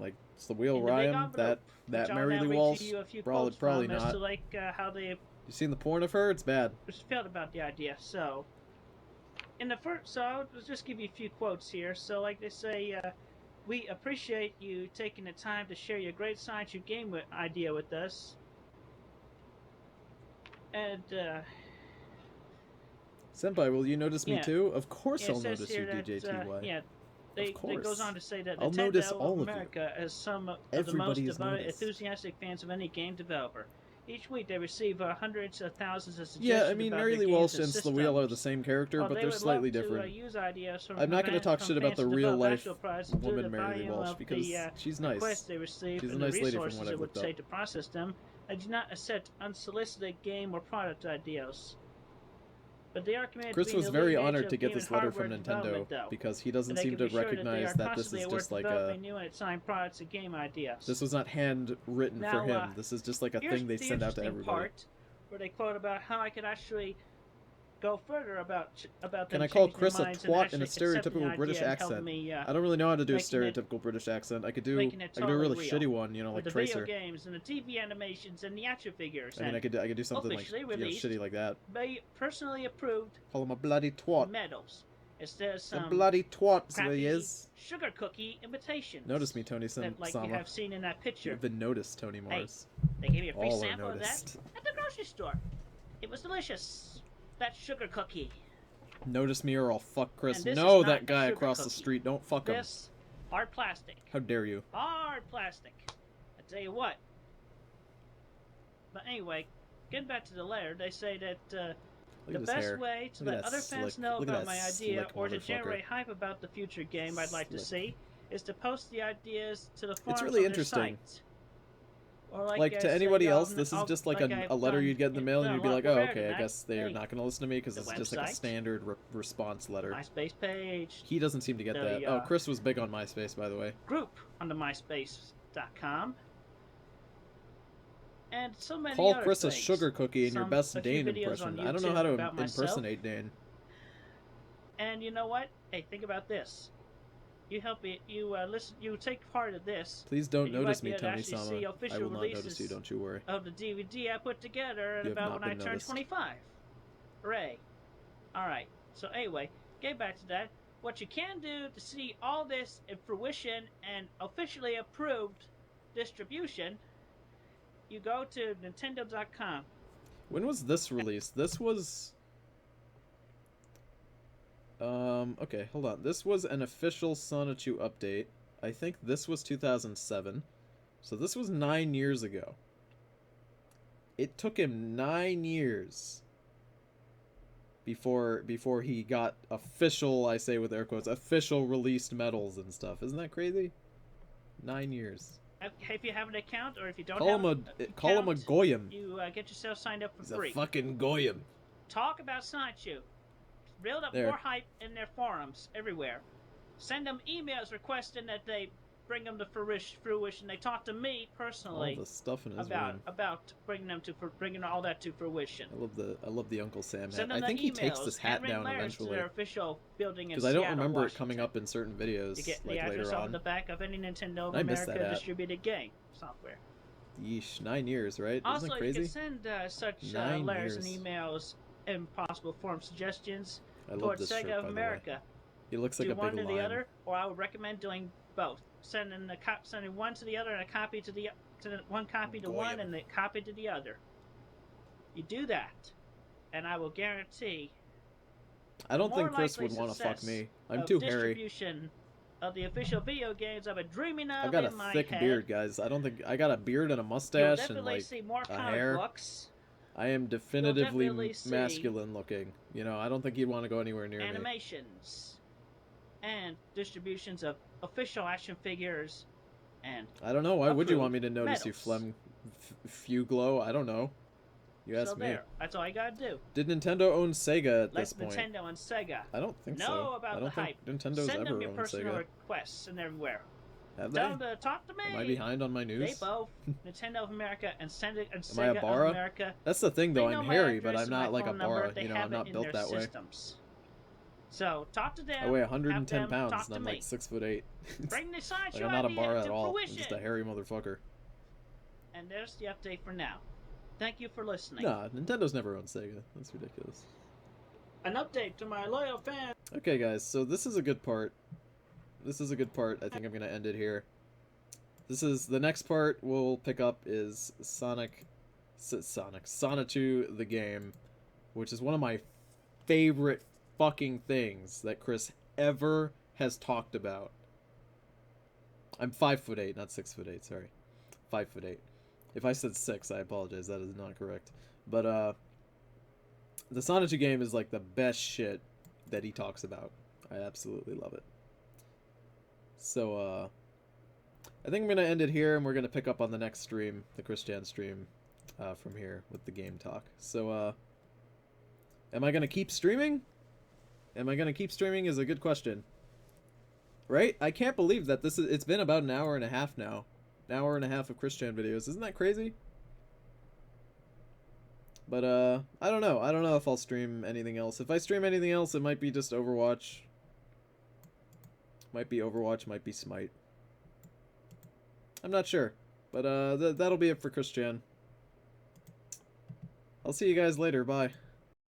like In Slaweel the big Ryan, envelope, that which I'll now Marilee read to Walsh, you a few probably quotes from as not. to like how they You seen the porn of her? It's bad. felt about the idea. So, I'll just give you a few quotes here. So, like they say, we appreciate you taking the time to share your great science you game idea with us. And Senpai, will you notice me yeah. too? Of course it I'll says notice here you, that, DJTY. it course. goes on to say that I'll Nintendo notice of all of you. America is some of the most Everybody is devoted, noticed. enthusiastic fans of any game developer. Each week they receive hundreds of thousands of suggestions. Yeah, I mean, about Mary their Lee games Walsh and and Slaweel are the systems. same character, Well, but they they're would slightly love different. To, use ideas from I'm not going to talk from shit about fans the to real develop life actual products due to woman the Mary Lee volume Walsh of because the, she's requests nice. they receive She's a and the nice lady from resources what it I've would looked up. take to process them. I do not accept unsolicited game or product ideas. But they are committed Chris to being was the very leading edge honored of to get game this and letter from hardware Nintendo development, though. because he doesn't And they seem can to be sure that they recognize are that this constantly is at work just like a. developing new and exciting products and game ideas. This was not handwritten Now, for him. This is just like a Here's thing they the send out to interesting everybody. part where they quote about how I could actually go further about them Can I call changing their Chris a minds and twat in actually a accepting the stereotypical British idea and helping accent? me, I don't really know how to do a making it- stereotypical British accent. I could do making it a really totally shitty real. one, you know, like with the Tracer. video games and the TV animations and the action figures. I mean, and I could do something like officially you know, released shitty like that. by personally approved Call him a bloody twat. medals. Instead of A some bloody twat, so crappy he is. sugar cookie imitations. Notice me, Tony that, like Sama. you have seen in that picture. You've been noticed, Tony Morris. They gave me a free All are sample of that noticed. at the grocery store. It was delicious. That sugar cookie. Notice me or I'll fuck Chris. And this No, is not that a guy sugar across the cookie. street. Don't fuck him. This hard plastic. How dare you? Hard plastic. I tell you what. But anyway, getting back to the letter, they say that Look the at his best hair. way to Look at let that other fans slick- know look at about that my idea slick or to motherfucker. generate hype about the future game I'd like to Slick. see is to post the ideas to the forums really on their interesting. site. Or Like I to say, anybody else, I'll- this is I'll- just like I've a letter done you'd get in the mail, and done you'd a be lot like, more oh, better okay, than I that. guess they are Hey, not going to listen to me because the it's just like a website. standard response letter. MySpace page, He doesn't seem to get the, that. Oh, Chris was big on MySpace, by the way. group on the MySpace.com. And so many Call other Chris a things. sugar cookie in your best A few Dane videos impression. on I don't know YouTube how to about myself. impersonate Dane. And you know what? Hey, think about this. You help me. You listen. You take part of this Please don't and you notice might be me, able to Tony actually Sama. see I official will not notice releases you, don't you worry. of the DVD I put together You have about not when I been turned noticed. 25. Hooray! All right. So anyway, get back to that. What you can do to see all this in fruition and officially approved distribution, you go to Nintendo.com. When was this released? This was... okay, hold on. This was an official Sonichu update. I think this was 2007. So this was 9 years ago. It took him 9 years before he got official, I say with air quotes, official released medals and stuff. Isn't that crazy? 9 years. If you have an account or if you don't Call have him an call him a account, goyim. you get yourself signed up for He's a free. fucking goyim. Talk about Sonichu. Build up There. more hype in their forums everywhere. Send them emails requesting that they bring them to fruition. They talk to me All personally the stuff in his about room. bringing all that to fruition. I love the Uncle Sam hat. Send them I the think he takes emails this hat and down letters to eventually. their official building in Because I don't Seattle, remember it Washington. coming up in certain videos You get the like address later on on. the back of any Nintendo of I missed that America app. distributed game software. Yeesh, 9 years, right? Also, Isn't it you crazy? can send such 9 letters years. and emails in possible form suggestions I love towards this Sega shirt, of by America. the way. He looks like Do a one big to the lion. other, or I would recommend doing both. Sending one to the other and a copy to the one copy to one and the copy to the other. You do that, and I will guarantee. I don't think more Chris likely would want to fuck success me. I'm of too hairy. Distribution of the official video games I've been dreaming of I've got a in my thick head. beard, guys. I don't think I got a beard and a You'll mustache and definitely like see more a comic hair. books, I am definitively definitely see masculine looking. You know, I don't think he'd want to go anywhere near me. animations, and distributions of official action figures, and I don't know. Why would you want me to approved notice you, medals. Fuglow? I don't know. You ask so me. there. That's all you gotta do. Did Nintendo own Sega at Let this point? Nintendo and Sega I don't think know so. about I don't the think hype. Nintendo's Send ever them your owned personal Sega. requests and everywhere. Have Tell they? them to talk to me. Am I behind on my news? They both, Nintendo of America and Sega Am I a of Bara? America. That's the thing, though. They know I'm my hairy, but address I'm and my not like a phone number. Bara. They You know, have I'm it not in built their that way. systems. So talk to them. I weigh have 110 them pounds, talk and I'm to me. like 6'8". Bring the science Like, I'm not a idea Bara to at all. I'm fruition. just a hairy motherfucker. And there's the update for now. Thank you for listening. Nah, Nintendo's never owned Sega. That's ridiculous. An update to my loyal fans. Okay, guys, so this is a good part. This is a good part. I think I'm gonna end it here. This is the next part we'll pick up is Sonichu the game, which is one of my favorite fucking things that Chris ever has talked about. I'm 5'8", not 6'8". Sorry, 5'8". If I said 6, I apologize. That is not correct. But the Sonichu game is like the best shit that he talks about. I absolutely love it. So I think I'm gonna end it here, and we're gonna pick up on the next stream, the Christian stream, from here with the game talk. So am I gonna keep streaming? Am I gonna keep streaming is a good question. Right? I can't believe that it's been about an hour and a half now. An hour and a half of Christian videos. Isn't that crazy? But I don't know. I don't know if I'll stream anything else. If I stream anything else, it might be just Overwatch. Might be Overwatch, might be Smite. I'm not sure. But that'll be it for Christian. I'll see you guys later. Bye.